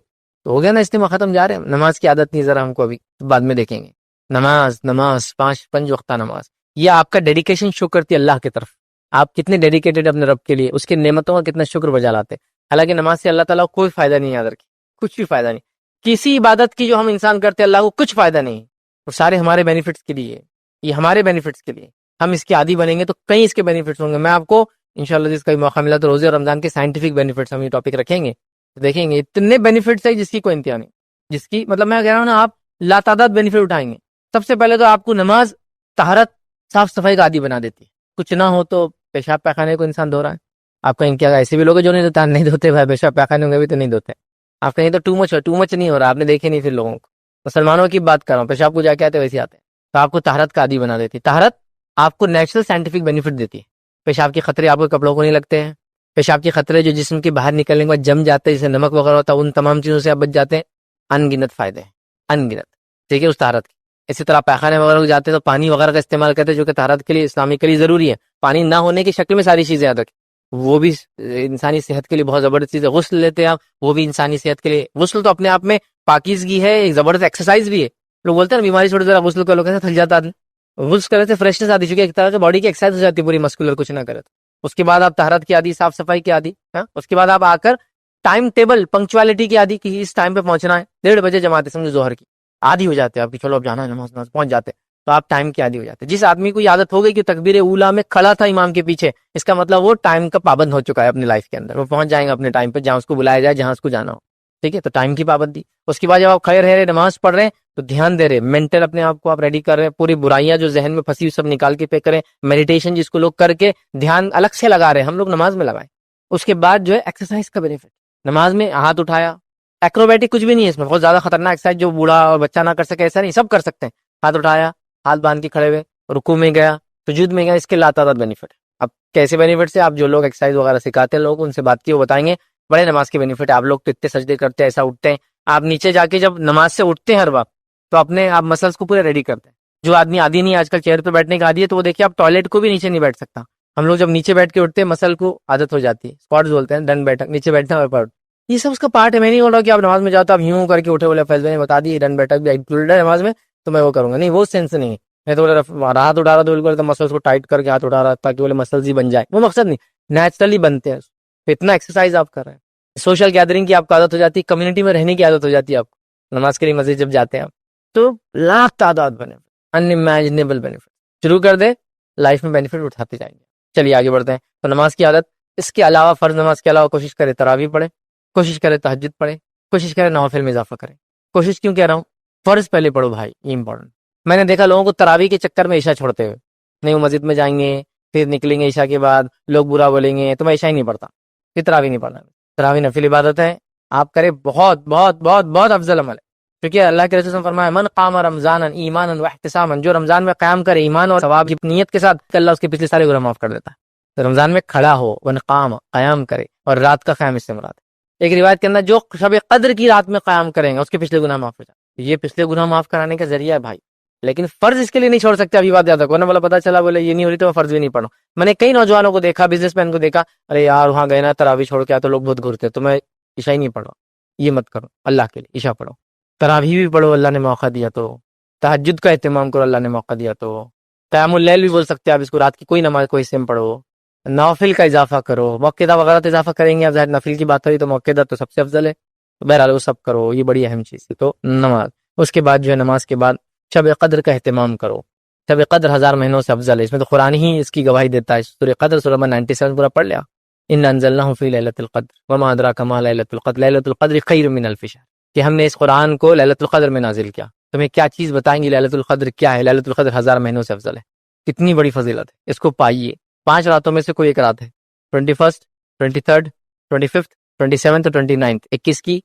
تو ہو گیا نا اجتماع ختم جا رہے ہیں. نماز کی عادت نہیں ذرا ہم کو ابھی بعد میں دیکھیں گے. نماز 5 وقتہ نماز یہ آپ کا ڈیڈیکیشن شو کرتی ہے اللہ کی طرف. آپ کتنے ڈیڈیکیٹڈ اپنے رب کے لیے اس کے نعمتوں کا کتنا شکر بجا لاتے. حالانکہ نماز سے اللہ تعالیٰ کو کوئی فائدہ نہیں. یاد رکھیں کچھ بھی فائدہ نہیں. کسی عبادت کی جو ہم انسان کرتے اللہ کو کچھ فائدہ نہیں. وہ سارے ہمارے بینیفٹس کے لیے یہ ہمارے بینیفٹس کے لیے. ہم اس کے عادی بنیں گے تو کئی اس کے بینیفٹس ہوں گے. میں آپ کو انشاءاللہ جس کا موقع ملا تو روزے اور رمضان کے سائنٹیفک بینیفٹس ہم یہ ٹاپک رکھیں گے دیکھیں گے. اتنے بینیفٹس ہیں جس کی کوئی انتہا نہیں. جس کی مطلب میں کہہ رہا ہوں نا آپ لاتعداد بینیفٹ اٹھائیں گے. سب سے پہلے تو آپ کو نماز طہارت صاف صفائی کا عادی بنا دیتی ہے. کچھ نہ ہو تو پیشاب پیخانے کو انسان دھو رہا ہے. آپ کہیں کیا ایسے بھی لوگ جو نہیں دھوتے بھائی پیشاب پیخانے ہوں گے بھی تو نہیں دھوتے. آپ کہیں تو ٹو مچ نہیں ہو رہا. آپ نے دیکھے نہیں پھر لوگوں کو مسلمانوں کی بات کر رہا ہوں پیشاب کو جا کے آتے ویسے آتے ہیں. تو آپ کو طہارت کا عادی بنا دیتی ہے. طہارت آپ کو نیچرل سائنٹیفک بینیفٹ دیتی ہے. پیشاب کے خطرے آپ کے کپڑوں کو نہیں لگتے ہیں، پیشاب کے خطرے جو جسم کے باہر نکلنے کے بعد جم جاتے ہیں جیسے نمک وغیرہ ہوتا ہے، ان تمام چیزوں سے آپ بچ جاتے ہیں. ان گنت فائدے ہیں، ان گنت، ٹھیک ہے، اس طہارت کے. اسی طرح پاخانے وغیرہ کو جاتے ہیں تو پانی وغیرہ کا استعمال کرتے ہیں جو کہ طہارت کے لیے اسلامک کے لیے ضروری ہے. پانی نہ ہونے کی شکل میں ساری چیزیں یاد رکھیں، وہ بھی انسانی صحت کے لیے بہت زبردست چیز ہے. غسل لیتے ہیں آپ، وہ بھی انسانی صحت کے لیے. غسل تو اپنے آپ میں پاکیزگی ہے، ایک زبردست ایکسرسائز بھی ہے. لوگ بولتے ہیں نا بیماری چھوڑ ذرا غسل کر لو، کیسے تھک جاتا آدمی. غسل کرنے سے فریشنس آتی، چونکہ ایک طرح سے باڈی کی ایکسرسائز ہو جاتی ہے پوری مسکولر، کچھ نہ کرے تو. اس کے بعد آپ طہارت کی عادی، صاف صفائی کی عادی. اس کے بعد آپ آ کر ٹائم ٹیبل پنکچوالٹی کی عادی کہ اس ٹائم پہ پہنچنا ہے. 1:30 بجے جماعت ہے سمجھو ظہر کی، عادی ہو جاتے ہیں آپ کی، چلو اب جانا ہے نماز پہنچ جاتے ہیں، تو آپ ٹائم کی عادی ہو جاتے ہیں. جس آدمی کو عادت ہو گئی کہ تکبیر اولیٰ میں کھڑا تھا امام کے پیچھے، اس کا مطلب وہ ٹائم کا پابند ہو چکا ہے اپنی لائف کے اندر. وہ پہنچ جائیں گے اپنے ٹائم پہ جہاں اس کو بلایا جائے، جہاں اس کو جانا ہو. ٹھیک ہے، تو ٹائم کی پابندی. اس کے بعد جب آپ کھڑے رہ رہے نماز پڑھ رہے ہیں تو دھیان دے رہے، مینٹل اپنے آپ کو آپ ریڈی کر رہے ہیں، پوری برائیاں جو ذہن میں پھنسی سب نکال کے پے کریں. میڈیٹیشن جس کو لوگ کر کے دھیان الگ سے لگا رہے ہیں، ہم لوگ نماز میں لگائیں. اس کے بعد جو ہے ایکسرسائز کا بینیفٹ، نماز میں ہاتھ اٹھایا، ایکروبیٹک کچھ بھی نہیں ہے اس میں، بہت زیادہ خطرناک ایکسرسائز جو بوڑھا اور بچہ نہ کر سکے ایسا نہیں، سب کر سکتے ہیں. ہاتھ اٹھایا، ہاتھ باندھ کے کھڑے ہوئے، رکوع میں گیا، سجود میں گیا، اس کے لاتعداد بینیفٹ. اب کیسے بینیفٹ سے آپ جو لوگ ایکسرسائز وغیرہ سکھاتے ہیں لوگ ان سے بات کی وہ بتائیں گے. بڑے نماز کے بینیفٹ. آپ لوگ تو اتنے سجدے کرتے ہیں، ایسا اٹھتے ہیں آپ نیچے جا کے، جب نماز سے اٹھتے ہیں ہر وقت تو اپنے آپ مسلس کو پورے ریڈی کرتے ہیں. جو آدمی عادی نہیں ہے آج کل چیئر پہ بیٹھنے کا عادی ہے تو وہ دیکھیے آپ ٹوائلٹ کو بھی نیچے نہیں بیٹھ سکتا. ہم لوگ جب نیچے بیٹھ کے اٹھتے ہیں مسل کو عادت ہو جاتی ہے، اسکواٹس بولتے ہیں، ڈن بیٹھک، نیچے بیٹھنا اور یہ سب اس کا پارٹ ہے. میں نہیں بول رہا کہ آپ نماز میں جاؤ تو آپ یوں کر کے اٹھے، بولے فیض نے بتا دی ڈن بیٹھک بھی انکلوڈ ہے نماز میں تو میں وہ کروں گا، نہیں، وہ سینس نہیں ہے. میں تو ہاتھ اٹھا رہا تو بالکل تو مسلس کو ٹائٹ کر کے ہاتھ اٹھا رہا تاکہ بولے مسلس ہی بن جائے، وہ مقصد نہیں، نیچرلی بنتے ہیں. اتنا ایکسرسائز آپ کر رہے ہیں. سوشل گیدرنگ کی آپ کو عادت ہو جاتی ہے، کمیونٹی میں رہنے کی عادت ہو جاتی ہے آپ کو. نماز کے لیے مسجد جب جاتے ہیں آپ تو لاکھ تعداد بنے، انِمیجنیبل بینیفٹ. شروع کر دے، لائف میں بینیفٹ اٹھاتے جائیں گے. چلیے آگے بڑھتے ہیں. تو نماز کی عادت، اس کے علاوہ فرض نماز کے علاوہ کوشش کرے تراویح پڑھے، کوشش کرے تہجد پڑھے، کوشش کرے نوافل میں اضافہ کرے. کوشش کیوں کہہ رہا ہوں؟ فرض پہلے پڑھو بھائی، یہ امپورٹنٹ. میں نے دیکھا لوگوں کو تراویح کے چکر میں عشاء چھوڑتے ہوئے، نہیں وہ مسجد میں جائیں گے پھر نکلیں گے عشاء کے بعد، لوگ برا بولیں گے تو میں عشاء ہی نہیں پڑھتا، پھر تراویح نہیں پڑھنا. تراویح نفل عبادت ہے، آپ کرے، بہت بہت بہت بہت افضل عمل ہے. کیونکہ اللہ کے رسول نے فرمایا من قام رمضانا ایمانا واحتسابا، جو رمضان میں قیام کرے ایمان اور ثواب کی نیت کے ساتھ، کہ اللہ اس کے پچھلے سارے گناہ معاف کر دیتا ہے. تو رمضان میں کھڑا ہو، ون قام، قیام کرے، اور رات کا قیام اس سے مراد ہے. ایک روایت کے اندر جو شب قدر کی رات میں قیام کریں گے اس کے پچھلے گناہ معاف ہو جائیں. یہ پچھلے گناہ معاف کرانے کا ذریعہ ہے بھائی. لیکن فرض اس کے لیے نہیں چھوڑ سکتے. ابھی بات یاد رکھو نا، بولا پتا چلا بولے یہ نہیں ہو رہی تو میں فرض بھی نہیں پڑھوں. میں نے کئی نوجوانوں کو دیکھا، بزنس مین کو دیکھا، ارے یار وہاں گئے نا تراویح چھوڑ کے آیا تو لوگ بہت گھرتے تو میں عشاء ہی نہیں پڑھا. یہ مت کرو، اللہ کے لیے عشاء پڑھو، تراویح بھی پڑھو اللہ نے موقع دیا تو، تہجد کا اہتمام کرو اللہ نے موقع دیا تو، قیام اللیل بھی بول سکتے ہیں آپ اس کو، رات کی کوئی نماز کوئی حصے میں پڑھو، نوافل کا اضافہ کرو، موقعہ وغیرہ تو اضافہ کریں گے. اب ظاہر نفل کی بات ہوئی تو موقعہ تو سب سے افضل ہے. بہرحال وہ سب کرو، یہ بڑی اہم چیز ہے. تو نماز، اس کے بعد جو ہے نماز کے بعد شب قدر کا اہتمام کرو. شب قدر 1000 مہینوں سے افضل ہے، اس میں تو قرآن ہی اس کی گواہی دیتا ہے. سورہ قدر سورہ 97 پورا پڑھ لیا. ان انزلناه فی ليلۃ القدر وما ادراک ما ليلۃ القدر ليلۃ القدر خیر من الف شہر، کہ ہم نے اس قرآن کو ليلۃ القدر میں نازل کیا. تمہیں کیا چیز بتائیں گی ليلۃ القدر کیا ہے؟ ليلۃ القدر 1000 مہینوں سے افضل ہے. کتنی بڑی فضیلت ہے، اس کو پائیے. 5 راتوں میں سے کوئی ایک رات ہے، 21، 23، 25، 27 اور 29، 21 کی،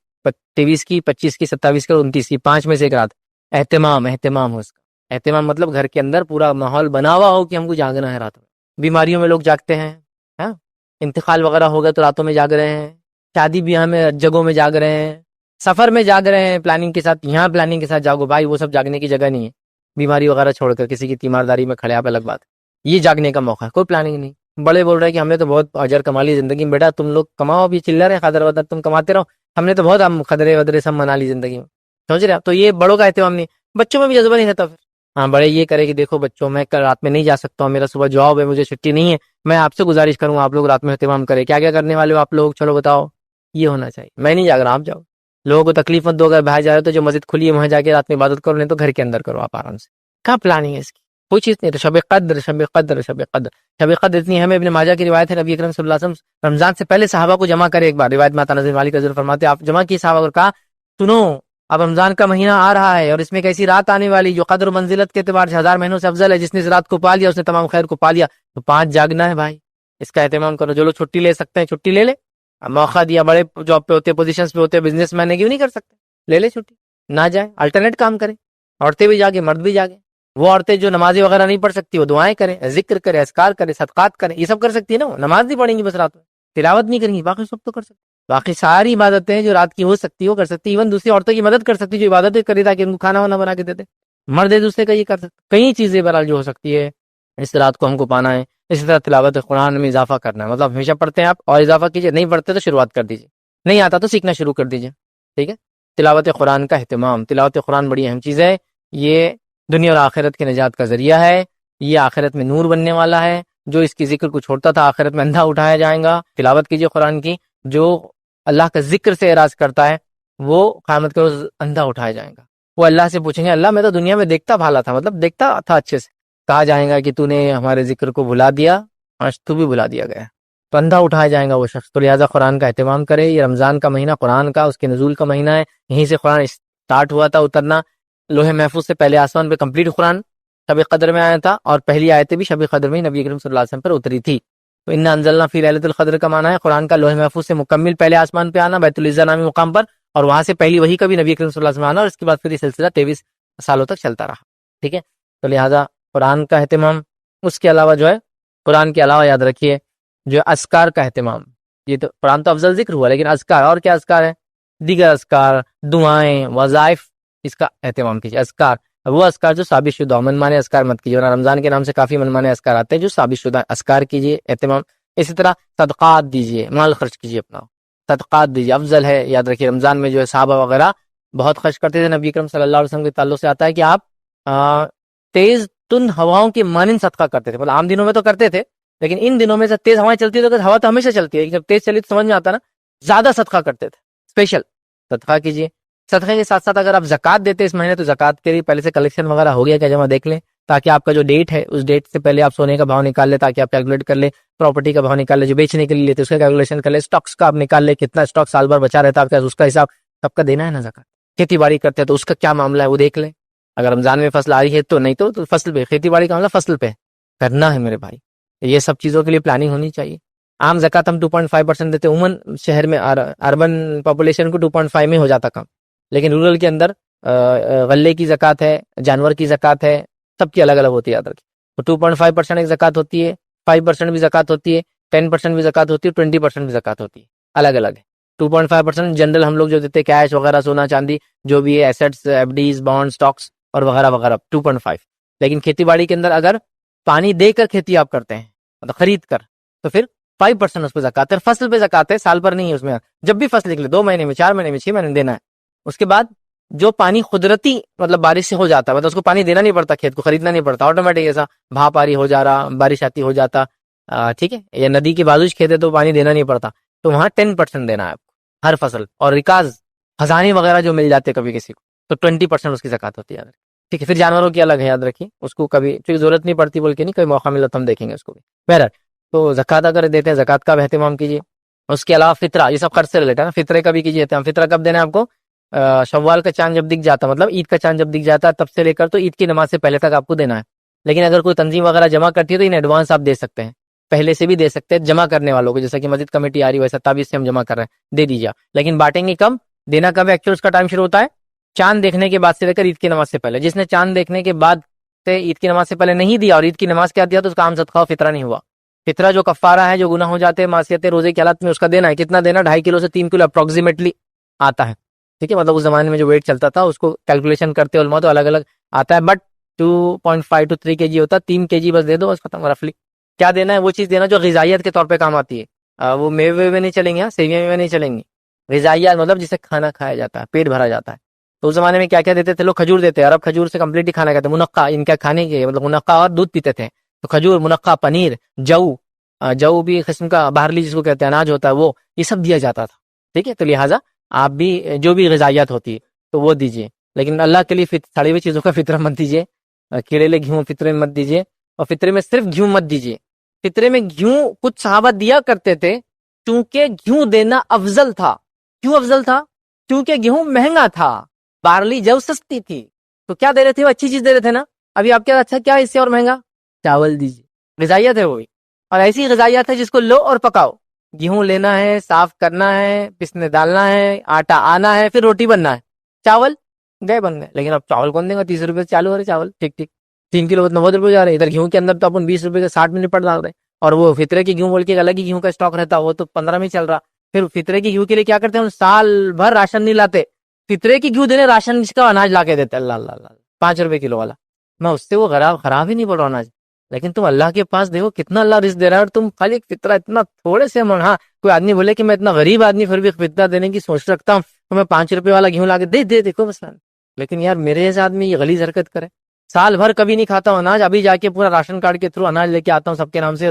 23 کی، 25 کی، 27 کی اور 29 کی، 5 میں سے ایک رات. اہتمام ہو اس کا. اہتمام مطلب گھر کے اندر پورا ماحول بنا ہوا ہو کہ ہم کو جاگنا ہے رات میں. بیماریوں میں لوگ جاگتے ہیں، ہاں، انتقال وغیرہ ہو گیا تو راتوں میں جاگ رہے ہیں، شادی بیاہ میں جگہوں میں جاگ رہے ہیں، سفر میں جاگ رہے ہیں پلاننگ کے ساتھ. یہاں پلاننگ کے ساتھ جاگو بھائی، وہ سب جاگنے کی جگہ نہیں ہے. بیماری وغیرہ چھوڑ کر کسی کی تیمارداری میں کھڑے آپ الگ بات، یہ جاگنے کا موقع ہے، کوئی پلاننگ نہیں. بڑے بول رہے ہیں کہ ہم نے تو بہت اجر کما لی زندگی میں. بیٹا تم لوگ کماؤ، ابھی چلر ہے خادر ودر، تم کماتے رہو. ہم نے تو بہت خدرے ودرے سب منا لی زندگی میں، سمجھ رہے. تو یہ بڑوں کا اہتمام نہیں، بچوں میں بھی جذبہ نہیں رہتا. پھر ہاں بڑے یہ کرے کہ دیکھو بچوں میں کل رات میں نہیں جا سکتا ہوں، میرا صبح جاب ہے، مجھے چھٹی نہیں ہے، میں آپ سے گزارش کروں آپ لوگ رات میں اہتمام کریں. کیا کیا کرنے والے ہو آپ لوگ، چلو بتاؤ. یہ ہونا چاہیے. میں نہیں جا رہا، آپ جاؤ. لوگوں کو تکلیف مت دو. اگر باہر جا رہے ہو تو جو مسجد کھلی ہے وہاں جا کے رات میں عبادت کرو، نہیں تو گھر کے اندر کرو آپ آرام سے. کہاں پلاننگ ہے اس کی؟ کوئی چیز نہیں. تو شب قدر، شب قدر، شب قدر، شب قدر اتنی ہمیں ابن ماجہ کی روایت ہے، نبی اکرم صلی اللہ علیہ وسلم رمضان سے پہلے صحابہ کو جمع کرے. ایک بار روایت میں آتا نظر مالک رضی اللہ فرماتے آپ جمع کی صحابہ اور کہا سنو اب رمضان کا مہینہ آ رہا ہے اور اس میں ایک ایسی رات آنے والی جو قدر و منزلت کے اعتبار سے 1000 مہینوں سے افضل ہے. جس نے اس رات کو پا لیا اس نے تمام خیر کو پا لیا. تو 5 جاگنا ہے بھائی، اس کا اہتمام کرو. جو لوگ چھٹی لے سکتے ہیں چھٹی لے لے. اب موقع دیا، بڑے جاب پہ ہوتے، پوزیشنز پہ ہوتے، بزنس مین ہے کیوں نہیں کر سکتے؟ لے لے چھٹی، نہ جائے، الٹرنیٹ کام کریں. عورتیں بھی جاگے، مرد بھی جاگے. وہ عورتیں جو نمازی وغیرہ نہیں پڑھ سکتی وہ دعائیں کریں، ذکر کریں، اذکار کریں، صدقات کریں، یہ سب کر سکتی ہے نا. وہ نماز نہیں پڑھیں گی بس رات میں، تلاوت نہیں کریں گی، باقی سب تو کر سکتی. باقی ساری عبادتیں جو رات کی ہو سکتی وہ کر سکتی. ایون دوسری عورتوں کی مدد کر سکتی جو عبادتیں کری تاکہ ان کو کھانا وانا بنا کے دیتے. مرد ایک دوسرے کا یہ کر سکتے. کئی چیزیں بہرحال جو ہو سکتی ہے اس رات کو ہم کو پانا ہے. اسی طرح تلاوت قرآن میں اضافہ کرنا ہے، مطلب ہمیشہ پڑھتے ہیں آپ اور اضافہ کیجیے، نہیں پڑھتے تو شروعات کر دیجیے، نہیں آتا تو سیکھنا شروع کر دیجیے. ٹھیک ہے. تلاوت قرآن کا اہتمام، تلاوت قرآن بڑی اہم چیز ہے. یہ دنیا اور آخرت کے نجات کا ذریعہ ہے. یہ آخرت میں نور بننے والا ہے. جو اس کی ذکر کو چھوڑتا تھا آخرت میں اندھا اٹھایا جائے گا. تلاوت کیجیے قرآن کی. جو اللہ کا ذکر سے اعراض کرتا ہے وہ قیامت کے روز اندھا اٹھایا جائے گا. وہ اللہ سے پوچھیں گے اللہ میں تو دنیا میں دیکھتا بھالا تھا، مطلب دیکھتا تھا اچھے سے. کہا جائے گا کہ تو نے ہمارے ذکر کو بھلا دیا، آج تو بھی بھلا دیا گیا. تو اندھا اٹھایا جائے گا وہ شخص. تو لہٰذا قرآن کا اہتمام کرے. یہ رمضان کا مہینہ قرآن کا، اس کے نزول کا مہینہ ہے. یہیں سے قرآن اسٹارٹ ہوا تھا اترنا. لوح محفوظ سے پہلے آسمان پہ کمپلیٹ قرآن شب قدر میں آیا تھا، اور پہلی آیتیں بھی شب قدر میں نبی کریم صلی اللہ علیہ وسلم پر اتری تھی. تو انا انزلنا فی لیلۃ القدر کا معنی ہے قرآن کا لوح محفوظ سے مکمل پہلے آسمان پہ آنا، بیت العزا نامی مقام پر، اور وہاں سے پہلی وہی کبھی نبی کریم صلی اللہ علیہ وسلم آنا، اور اس کے بعد پھر یہ سلسلہ 23 سالوں تک چلتا رہا. ٹھیک ہے. تو لہٰذا قرآن کا اہتمام. اس کے علاوہ جو ہے قرآن کے علاوہ یاد رکھیے جو اذکار کا اہتمام. یہ تو قرآن تو افضل ذکر ہوا، لیکن اذکار اور کیا اذکار ہے؟ دیگر اذکار، دعائیں، وظائف، اس کا اہتمام کیجیے. اذکار وہ اذکار جو ثابت شدہ، منمانے اذکار مت کیجیے. اور رمضان کے نام سے کافی منمانے اذکار آتے ہیں جو ثابت شدہ اذکار کیجیے، اہتمام. اسی طرح صدقات دیجیے، مال خرچ کیجیے اپنا، صدقات دیجیے، افضل ہے. یاد رکھیے رمضان میں جو ہے صحابہ وغیرہ بہت خرچ کرتے تھے. نبی کرم صلی اللہ علیہ وسلم کے تعلق سے آتا ہے کہ آپ تیز تند ہواؤں کے مانند صدقہ کرتے تھے. مطلب عام دنوں میں تو کرتے تھے، لیکن ان دنوں میں سے تیز ہوائیں چلتی ہے تو ہوا تو ہمیشہ چلتی ہے، جب تیز چلی تو سمجھ میں آتا نا، زیادہ صدقہ کرتے تھے. اسپیشل صدقہ کیجیے. صدقے کے ساتھ ساتھ اگر آپ زکات دیتے اس مہینے تو زکات کے لیے پہلے سے کلیکشن وغیرہ ہو گیا کیا جمع دیکھ لیں، تاکہ آپ کا جو ڈیٹ ہے اس ڈیٹ سے پہلے آپ سونے کا بھاؤ نکال لیں، تاکہ آپ کیلکولیٹ کر لیں. پراپرٹی کا بھاؤ نکال لیں جو بیچنے کے لیے لیتے اس کا کیلکولیشن کر لیں. اسٹاکس کا آپ نکال لیں کتنا اسٹاک سال بھر بچا رہتا ہے آپ کا، اس کا حساب سب کا دینا ہے نا زکات. کھیتی باڑی کرتے ہیں تو اس کا کیا معاملہ ہے وہ دیکھ لیں. اگر رمضان میں فصل آ رہی ہے تو نہیں تو فصل پہ، کھیتی باڑی کا معاملہ فصل پہ کرنا ہے میرے بھائی. یہ سب چیزوں کے لیے پلاننگ ہونی چاہیے. عام زکات ہم 2.5% دیتے، عموماً شہر میں اربن پاپولیشن کو 2.5 میں ہو جاتا کم، لیکن رورل کے اندر غلے کی زکات ہے، جانور کی زکات ہے، سب کی الگ الگ ہوتی ہے. یاد رکھیں تو 2.5% ایک زکات ہوتی ہے، 5% بھی زکات ہوتی ہے، 10% بھی زکات ہوتی ہے، 20% بھی زکات ہوتی ہے. الگ الگ ہے. 2.5% جنرل ہم لوگ جو دیتے ہیں کیش وغیرہ، سونا چاندی جو بھی ہے، assets, FDs, bond, stocks اور وغیرہ وغیرہ 2.5. لیکن کھیتی باڑی کے اندر اگر پانی دے کر کھیتی آپ کرتے ہیں مطلب خرید کر تو پھر 5% اس پہ زکات ہے. فصل پہ زکات ہے، سال پر نہیں ہے. اس میں جب بھی فصل نکلے 2 مہینے میں، 4 مہینے میں، 6 مہینے میں دینا ہے. اس کے بعد جو پانی قدرتی مطلب بارش سے ہو جاتا ہے، مطلب اس کو پانی دینا نہیں پڑتا، کھیت کو خریدنا نہیں پڑتا، آٹومیٹک ایسا بھا پاری ہو جا رہا، بارش آتی ہو جاتا. ٹھیک ہے. یا ندی کے بازو کھیت ہے تو پانی دینا نہیں پڑتا، تو وہاں 10% دینا ہے آپ کو ہر فصل. اور ریکاز خزانے وغیرہ جو مل جاتے کبھی کسی کو تو 20% اس کی زکات ہوتی ہے. ٹھیک ہے. پھر جانوروں کی الگ ہے، یاد رکھیے اس کو کبھی چونکہ ضرورت نہیں پڑتی، بول کے نہیں، کوئی موقع ملا تو ہم دیکھیں گے اس کو بھی. بہرحال تو زکات اگر دیتے ہیں زکات کا اہتمام کیجیے. اس کے علاوہ فطرہ، یہ سب خرچ سے ریلیٹڈ ہے نا، فطرے کا بھی کیجیے اہتمام. فطرہ کب دینا ہے آپ کو؟ شوال کا چاند جب دکھ جاتا، مطلب عید کا چاند جب دکھ جاتا ہے تب سے لے کر تو عید کی نماز سے پہلے تک آپ کو دینا ہے. لیکن اگر کوئی تنظیم وغیرہ جمع کرتی ہے تو ان ایڈوانس آپ دے سکتے ہیں، پہلے سے بھی دے سکتے ہیں جمع کرنے والوں کو، جیسا کہ مسجد کمیٹی آ رہی ہے ویسا 27 سے ہم جمع کر رہے ہیں، دے دیجیے. لیکن بانٹیں گے کب؟ دینا کب ہے ایکچوئل اس کا ٹائم شروع ہوتا ہے چاند دیکھنے کے بعد سے لے کر عید کی نماز سے پہلے. جس نے چاند دیکھنے کے بعد سے عید کی نماز سے پہلے نہیں دیا اور عید کی نماز کیا دیا تو اس کا عام صدقہ و فطرہ نہیں ہوا. فطرہ جو کفارہ ہے، جو گناہ ہو جاتے ہیں معصیتیں روزے کی حالت میں، اس کا دینا ہے. کتنا دینا؟ 2.5 کلو سے 3 کلو اپروکسیمیٹلی آتا ہے. ٹھیک ہے. مطلب اس زمانے میں جو ویٹ چلتا تھا اس کو کیلکولیشن کرتے علماء تو الگ الگ آتا ہے، بٹ 2.5 to 3 kg ہوتا ہے. 3 kg بس دے دو، بس ختم رفلی. کیا دینا ہے؟ وہ چیز دینا جو غذائیت کے طور پہ کام آتی ہے. وہ میوے میں نہیں چلیں گے، سیویاں میں نہیں چلیں گی. غذائیت مطلب جسے کھانا کھایا جاتا ہے، پیٹ بھرا جاتا ہے. تو اس زمانے میں کیا کیا دیتے تھے لوگ؟ کھجور دیتے ہیں. عرب کھجور سے کمپلیٹ ہی کھانا کہتے ہیں. منقع ان کا کھانے کے مطلب منقع، اور دودھ پیتے تھے. تو کھجور، منقع، پنیر، جو بھی قسم کا باہرلی جس کو کہتے ہیں اناج ہوتا ہے وہ، یہ سب دیا جاتا تھا. ٹھیک ہے. تو لہٰذا آپ بھی جو بھی غذائیت ہوتی ہے تو وہ دیجیے. لیکن اللہ کے لیے سڑی ہوئی چیزوں کا فطرہ مت دیجیے. کیڑے گھیوں فطرے میں مت دیجیے. اور فطرے میں صرف گھیوں مت دیجیے. فطرے میں گھیوں کچھ صحابہ دیا کرتے تھے کیونکہ گھیوں دینا افضل تھا. کیوں افضل تھا؟ کیونکہ گیہوں مہنگا تھا، بارلی جو سستی تھی. تو کیا دے رہے تھے؟ وہ اچھی چیز دے رہے تھے نا. ابھی آپ کیا اچھا کیا اس سے اور مہنگا؟ چاول دیجیے. غذائیت ہے وہ بھی، اور ایسی غذائیت ہے جس کو لو اور پکاؤ. گیہوں لینا ہے، صاف کرنا ہے، پسنے ڈالنا ہے، آٹا آنا ہے، پھر روٹی بننا ہے. چاول گئے بن گئے. لیکن اب چاول کون دے گا؟ 30 روپے چالو ہو رہے چاول. ٹھیک ٹھیک. 3 کلو 90 روپے جا رہے ہیں. ادھر گیہوں کے اندر تو اپن 20 روپے کے 60 میں نپٹ ڈال رہے ہیں. اور وہ فطرے کی گیہوں بول کے الگ ہی گیہوں کا اسٹاک رہتا, وہ تو 15 میں چل رہا. پھر فطرے کی گیہوں کے لیے کیا کرتے ہیں, ہم سال بھر راشن نہیں لاتے, فطرے کی گیہوں دینے راشن اس کا اناج لا کے دیتے. اللہ اللہ اللہ, 5 روپے کلو والا. میں اس سے وہ خراب ہی نہیں پڑ رہا اناج. لیکن تم اللہ کے پاس دیکھو کتنا اللہ رزق دے رہا ہے, اور تم خالی ایک فطرہ اتنا تھوڑے سے من. ہاں کوئی آدمی بولے کہ میں اتنا غریب آدمی پھر بھی فطرہ دینے کی سوچ رکھتا ہوں, تو میں 5 روپے والا گیہوں لا کے دے دیکھو مثلا. لیکن یار میرے جیسے آدمی یہ غلیظ حرکت کرے, سال بھر کبھی نہیں کھاتا ہوں اناج, ابھی جا کے پورا راشن کارڈ کے تھرو اناج لے کے آتا ہوں سب کے نام سے,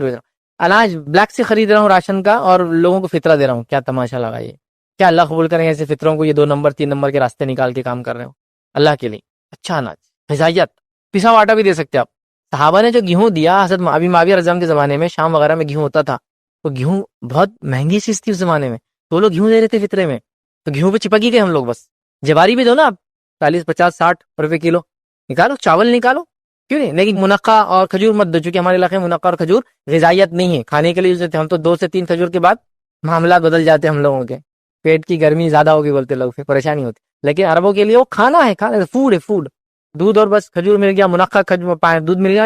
اناج بلیک سے خرید رہا ہوں راشن کا, اور لوگوں کو فطرہ دے رہا ہوں. کیا تماشا لگا یہ, کیا اللہ قبول کریں ایسے فطروں کو, یہ 2 نمبر 3 نمبر کے راستے نکال کے کام کر رہے ہو اللہ کے لیے. اچھا اناج, غذائیت, پسا ہوا آٹا بھی دے سکتے آپ. صحابہ نے جو گیہوں دیا, حضرت معاویہ رضی اللہ عنہ کے زمانے میں شام وغیرہ میں گیہوں ہوتا تھا, تو گیہوں بہت مہنگی چیز تھی اس زمانے میں, تو لوگ گیہوں دے رہے تھے فطرے میں, تو گیہوں پہ چپک ہی گئے ہم لوگ. بس جواری بھی دو نا آپ, 40 50 60 روپے کلو نکالو, چاول نکالو, کیوں نہیں. لیکن منقع اور کھجور مت دو, چونکہ ہمارے علاقے میں منقع اور کھجور غذائیت نہیں ہے, کھانے کے لیے ہم تو 2 سے 3 کھجور کے بعد معاملات بدل جاتے ہیں ہم لوگوں کے, پیٹ کی گرمی زیادہ ہوگی بولتے لوگ, پھر پریشانی ہوتی. لیکن عربوں کے لیے وہ کھانا ہے, کھانا فوڈ ہے, فوڈ. دودھ اور بس کھجور مل گیا, منقع دودھ مل گیا,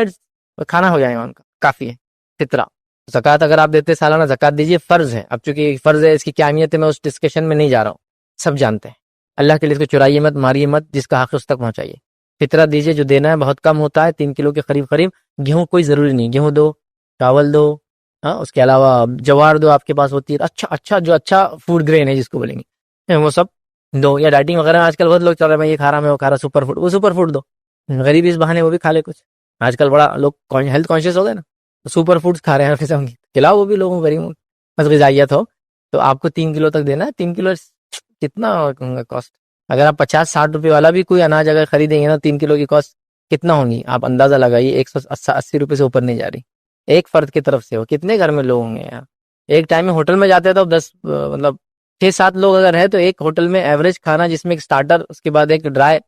کھانا ہو جائے گا ان کا, کافی ہے. فطرہ زکوٰۃ اگر آپ دیتے سالانہ زکوٰۃ دیجیے, فرض ہے. اب چونکہ فرض ہے, اس کی کیا اہمیت ہے میں اس ڈسکشن میں نہیں جا رہا ہوں, سب جانتے ہیں. اللہ کے لیے اس کو چرائیے مت, ماریے مت, جس کا حق اس تک پہنچائیے. فطرہ دیجیے, جو دینا ہے بہت کم ہوتا ہے, 3 کلو کے قریب. گیہوں کوئی ضروری نہیں, گیہوں دو, چاول دو, ہاں اس کے علاوہ جوار دو آپ کے پاس ہوتی ہے, اچھا فوڈ گرین ہے جس کو بولیں گے, وہ سب دو. یا ڈائٹنگ وغیرہ آج کل بہت لوگ چل رہے ہیں, میں یہ کھا رہا, میں وہ کھا رہا, سپر فوڈ, وہ سپر فوڈ دو. غریب اس بہانے وہ بھی کھا لے کچھ, آج کل بڑا لوگ ہیلتھ کانشیس ہو گئے نا, سپر فوڈز کھا رہے ہیں ہر قسم کی, کھلاؤ وہ بھی لوگوں کو, غریب بس غذائیت ہو. تو آپ کو 3 کلو تک دینا ہے. 3 کلو کتنا کاسٹ, اگر آپ 50 60 روپے والا بھی کوئی اناج اگر خریدیں گے نا, 3 کلو کی کاسٹ کتنا ہوگی آپ اندازہ لگائیے. 180 روپے سے اوپر نہیں جا رہی ایک فرد کی طرف سے. ہو کتنے گھر میں لوگ ہوں گے یار, ایک ٹائم میں ہوٹل میں جاتے ہیں تو 10 مطلب 6 7 لوگ اگر ہے, تو ایک ہوٹل میں ایوریج کھانا جس میں ایک سٹارٹر, اس کے بعد ایک ڈرائی,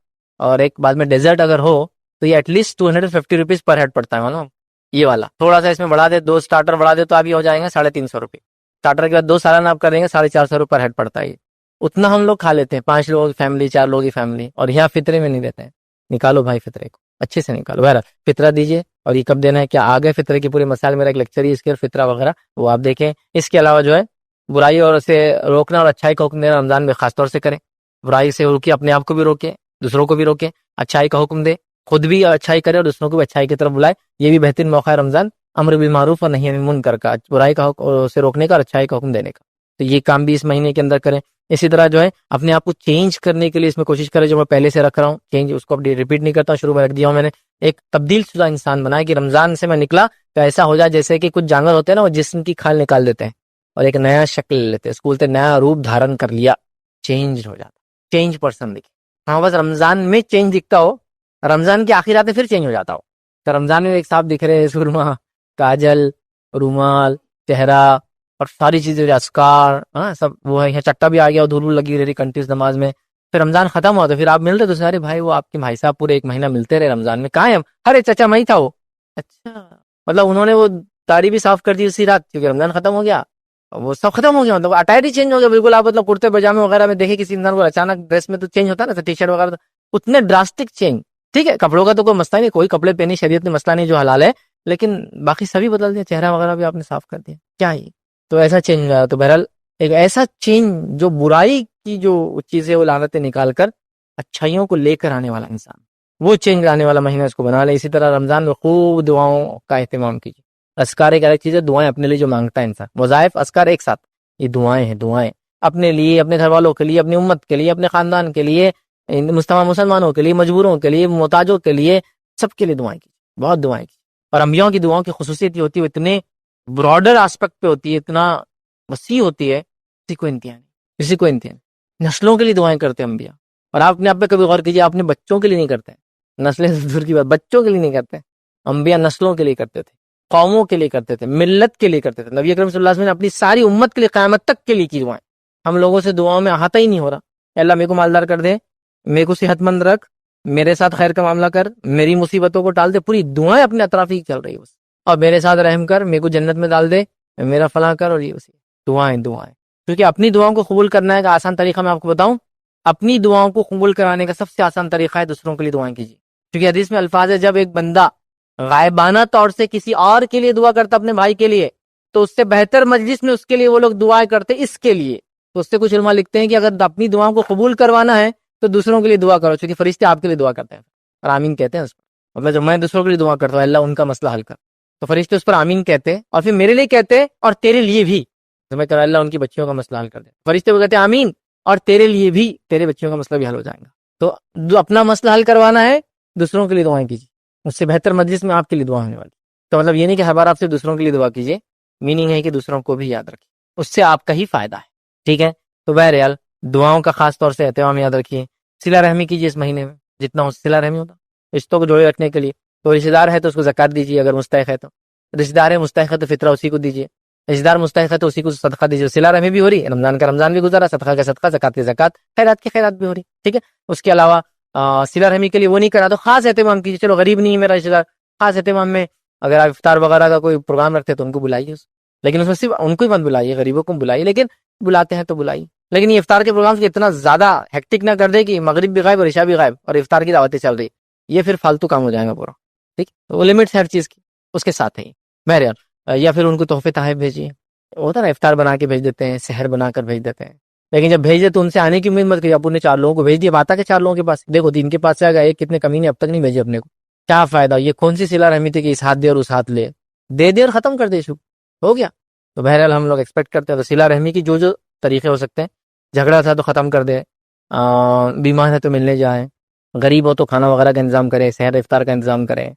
اور ایک بعد میں ڈیزرٹ اگر ہو, تو یہ at least 250 rupees per head پڑتا ہے. معلوم یہ والا تھوڑا سا اس میں بڑھا دے, 2 سٹارٹر بڑھا دے, تو ابھی ہو جائیں گے 350 روپے. سٹارٹر کے بعد 2 سالانہ آپ کریں گے 450 روپے پر ہیڈ پڑتا ہے. اتنا ہم لوگ کھا لیتے ہیں, 5 لوگ فیملی, 4 لوگ کی فیملی, اور یہاں فطرے میں نہیں دیتے ہیں. نکالو بھائی فطرے کو اچھے سے نکالو. بہرحال فطرہ دیجیے, اور یہ کب دینا ہے کیا آگے فطرے کے پورے مسائل, میرا ایک لیکچر ہی اس کے فطرہ وغیرہ, وہ آپ دیکھیں. اس کے علاوہ جو ہے برائی اور سے روکنا اور اچھائی کا حکم دینا رمضان میں خاص طور سے کریں. برائی سے روکے, اپنے آپ کو بھی روکے, دوسروں کو بھی روکے, اچھائی کا حکم دے, خود بھی اچھائی کرے اور دوسروں کو بھی اچھائی کی طرف بلائے. یہ بھی بہترین موقع ہے رمضان, امر بالمعروف اور نہی عن المنکر کا, برائی کا سے روکنے کا اور اچھائی کا حکم دینے کا. تو یہ کام بھی اس مہینے کے اندر کریں. اسی طرح جو ہے اپنے آپ کو چینج کرنے کے لیے اس میں کوشش کریں, جو میں پہلے سے رکھ رہا ہوں چینج, اس کو اب ریپیٹ نہیں کرتا, شروع میں رکھ دیا ہوں میں نے. ایک تبدیل شدہ انسان بنایا کہ رمضان سے میں نکلا تو ایسا ہو جائے جیسے کہ کچھ جانور ہوتے ہیں نا, وہ جسم کی کھال نکال دیتے ہیں اور ایک نیا شکل لیتے ہیں, اسکول سے نیا روپ دھارن کر لیا, چینج ہو جاتا, چینج پرسن دکھے. ہاں بس رمضان میں چینج دکھتا ہو, رمضان کی آخر آتے پھر چینج ہو جاتا ہو. تو رمضان میں ایک صاحب دکھ رہے, سرما, کاجل, رومال, چہرہ اور ساری چیزیں, اسکار, ہاں سب وہ ہے. چٹا بھی آ گیا, دھول لگی رہی کنٹینیوس نماز میں. پھر رمضان ختم ہوا تو پھر آپ ملتے تو سارے بھائی, وہ آپ کے بھائی صاحب پورے 1 مہینہ ملتے رہے رمضان میں, کہاں ہیں ہم؟ ارے چچا میں ہی تھا وہ. اچھا مطلب انہوں نے وہ داڑھی بھی صاف کر دی اسی رات, کیونکہ رمضان ختم ہو گیا, وہ سب ختم ہو گیا, مطلب اٹائر ہی چینج ہو گیا بالکل. آپ مطلب کرتے پاجامے وغیرہ میں دیکھے کسی انسان کو اچانک ڈریس میں تو چینج ہوتا ہے نا, ٹی شرٹ وغیرہ, اتنے ڈراسٹک چینج. ٹھیک ہے کپڑوں کا تو کوئی مسئلہ نہیں, کوئی کپڑے پہنی شریعت میں مسئلہ نہیں جو حلال ہے, لیکن باقی سبھی بدل دیا, چہرہ وغیرہ بھی آپ نے صاف کر دیا, کیا ہی. تو ایسا چینج ہوا. تو بہرحال ایک ایسا چینج جو برائی کی جو چیزیں وہ لعنتیں نکال کر اچھائیوں کو لے کر آنے والا انسان, وہ چینج لانے والا مہینہ اس کو بنا لے. اسی طرح رمضان میں خوب دعاؤں کا اہتمام کیجیے. اذکار ایک الگ چیز ہے, دعائیں اپنے لیے جو مانگتا ہے انسان, وظائف اذکار ایک ساتھ, یہ دعائیں ہیں. دعائیں اپنے لیے, اپنے گھر والوں کے لیے, اپنی امت کے لیے, اپنے خاندان کے لیے, مستمع مسلمانوں کے لیے, مجبوروں کے لیے, محتاجوں کے لیے, سب کے لیے دعائیں کیجیے, بہت دعائیں کیجیے. اور انبیاء کی دعاؤں کی خصوصیت یہ ہوتی ہے, وہ اتنے براڈر آسپیکٹ پہ ہوتی ہے, اتنا وسیع ہوتی ہے, کسی کو انتہا نہیں, کسی کو انتہا نہیں. نسلوں کے لیے دعائیں کرتے ہیں انبیاء. اور آپ اپنے آپ پہ کبھی غور کیجیے, اپنے بچوں کے لیے نہیں کرتے, نسلیں دور کی بات, بچوں کے لیے نہیں کرتے. انبیاء نسلوں کے لیے کرتے تھے, قوموں کے لیے کرتے تھے, ملت کے لیے کرتے تھے. نبی اکرم صلی اللہ علیہ وسلم نے اپنی ساری امت کے لیے قیامت تک کے لیے کی دعائیں. ہم لوگوں سے دعاؤں میں احاطہ ہی نہیں ہو رہا. اللہ میرے کو مالدار کر دے, میرے کو صحت مند رکھ, میرے ساتھ خیر کا معاملہ کر, میری مصیبتوں کو ٹال دے, پوری دعائیں اپنے اطراف ہی چل رہی ہے بس. اور میرے ساتھ رحم کر, میرے کو جنت میں ڈال دے, میرا فلاں کر, اور یہ بس دعائیں دعائیں. کیونکہ اپنی دعاؤں کو قبول کرنا ہے, کا آسان طریقہ میں آپ کو بتاؤں, اپنی دعاؤں کو قبول کرانے کا سب سے آسان طریقہ ہے دوسروں کے لیے دعائیں کیجیے. کیونکہ حدیث میں الفاظ ہے جب ایک بندہ غائبانہ طور سے کسی اور کے لیے دعا کرتا اپنے بھائی کے لیے تو اس سے بہتر مجلس میں اس کے لیے وہ لوگ دعائیں کرتے اس کے لیے. تو اس سے کچھ علماء لکھتے ہیں کہ اگر اپنی دعاؤں کو قبول کروانا ہے تو دوسروں کے لیے دعا کرو, چونکہ فرشتے آپ کے لیے دعا کرتے ہیں اور آمین کہتے ہیں اس پر. مطلب جب میں دوسروں کے لیے دعا کرتا ہوں اللہ ان کا مسئلہ حل کر, تو فرشتے اس پر آمین کہتے ہیں اور پھر میرے لیے کہتے ہیں اور تیرے لیے بھی, تو میں کہہ رہا اللہ ان کی بچیوں کا مسئلہ حل کر دے. فرشتے وہ کہتے ہیں آمین اور تیرے لیے بھی, تیرے بچیوں کا مسئلہ بھی حل ہو جائے گا. تو جو اپنا مسئلہ حل کروانا ہے دوسروں کے لیے دعائیں کیجیے, اس سے بہتر مجلس میں آپ کے لیے دعا ہونے والی. تو مطلب یہ نہیں کہ ہر بار آپ سے دوسروں کے لیے دعا کیجیے, میننگ ہے کہ دوسروں کو بھی یاد رکھیے, اس سے آپ کا ہی فائدہ ہے. ٹھیک ہے, تو بہرحال دعاؤں کا خاص طور سے اہتمام یاد رکھیے. صلہ رحمی کیجیے اس مہینے میں جتنا ہو صلہ رحمی ہوتا, رشتوں کو جوڑے رکھنے کے لیے. تو رشتہ دار ہے تو اس کو زکات دیجیے اگر مستحق ہے تو, رشتہ دار ہے مستحق ہے تو فطرہ اسی کو دیجیے, رشتہ دار مستحق ہے تو اسی کو صدقہ دیجیے. صلہ رحمی بھی ہو رہی, رمضان کا رمضان بھی گزرا, صدقہ کا صدقہ, زکات کی زکات, خیرات کی خیرات بھی ہو رہی. ٹھیک ہے, اس کے علاوہ صلہ رحمی کے لیے وہ نہیں کرا تو خاص اہتمام کیجیے. چلو غریب نہیں ہے میرا رشتہ دار, خاص اہتمام میں اگر آپ افطار وغیرہ کا کوئی پروگرام رکھتے ہیں تو ان کو بلائیے, لیکن اس میں صرف ان کو ہی مت بلائیے, غریبوں کو بلائیے, لیکن بلاتے ہیں تو بلائیے. لیکن یہ افطار کے پروگرام سے اتنا زیادہ ہیکٹک نہ کر دے کہ مغرب بھی غائب اور عشاء بھی غائب اور افطار کی دعوتیں چل رہی, یہ پھر فالتو کام ہو جائے گا پورا. ٹھیک, وہ لمٹس ہر چیز کی اس کے ساتھ ہے بہرحال. یا پھر ان کو تحفے تحائف بھیجیے, ہوتا ہے نا افطار بنا کے بھیج دیتے ہیں, سحر بنا کر بھیج دیتے ہیں, لیکن جب بھیج دے تو ان سے آنے کی امید مت کریے. اپنے 4 لوگوں کو بھیج دیا, بات آ کے 4 لوگوں کے پاس, دیکھو 3 کے پاس سے آ گیا, ایک کتنے کمی نے اب تک نہیں بھیجے اپنے کو, کیا فائدہ. یہ کون سی صلہ رحمی تھی کہ اس ہاتھ دے اور اس ہاتھ لے, دے دے اور ختم کر دے, ہو گیا. تو بہرحال ہم لوگ ایکسپیکٹ کرتے ہیں تو صلہ رحمی کی جو طریقے ہو سکتے ہیں, جھگڑا تھا تو ختم کر دے, بیمار ہے تو ملنے جائیں, غریب ہو تو کھانا وغیرہ کا انتظام کرے, سحر افطار کا انتظام کرے,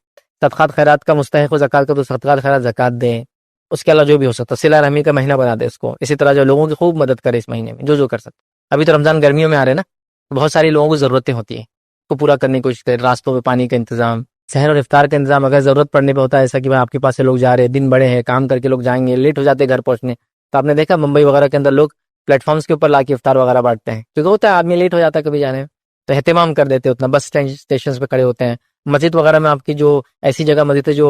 صدقات خیرات کا مستحق ہو زکات کا تو صدقات خیرات زکات دے. اس کے علاوہ جو بھی ہو سکتا ہے صلہ رحمی کا مہینہ بنا دے اس کو. اسی طرح جو لوگوں کی خوب مدد کرے اس مہینے میں, جو کر سکتے. ابھی تو رمضان گرمیوں میں آ رہے نا, بہت ساری لوگوں کو ضرورتیں ہوتی ہیں, کو پورا کرنے کی کوشش کرے. راستوں پہ پانی کا انتظام, سحر اور افطار کا انتظام اگر ضرورت پڑنے پہ ہوتا ہے, ایسا کہ آپ کے پاس سے لوگ جا رہے ہیں, دن بڑے ہیں, کام کر کے لوگ جائیں گے, لیٹ ہو جاتے ہیں گھر پہنچنے, تو آپ نے دیکھا ممبئی وغیرہ کے اندر لوگ پلیٹ فارمس کے اوپر لا کے افطار وغیرہ بانٹتے ہیں, کیونکہ ہوتا ہے آدمی لیٹ ہو جاتا ہے کبھی جانے میں, تو اہتمام کر دیتے اتنا. بس اسٹیشن پہ کھڑے ہوتے ہیں, مسجد وغیرہ میں آپ کی جو ایسی جگہ مسجد ہے جو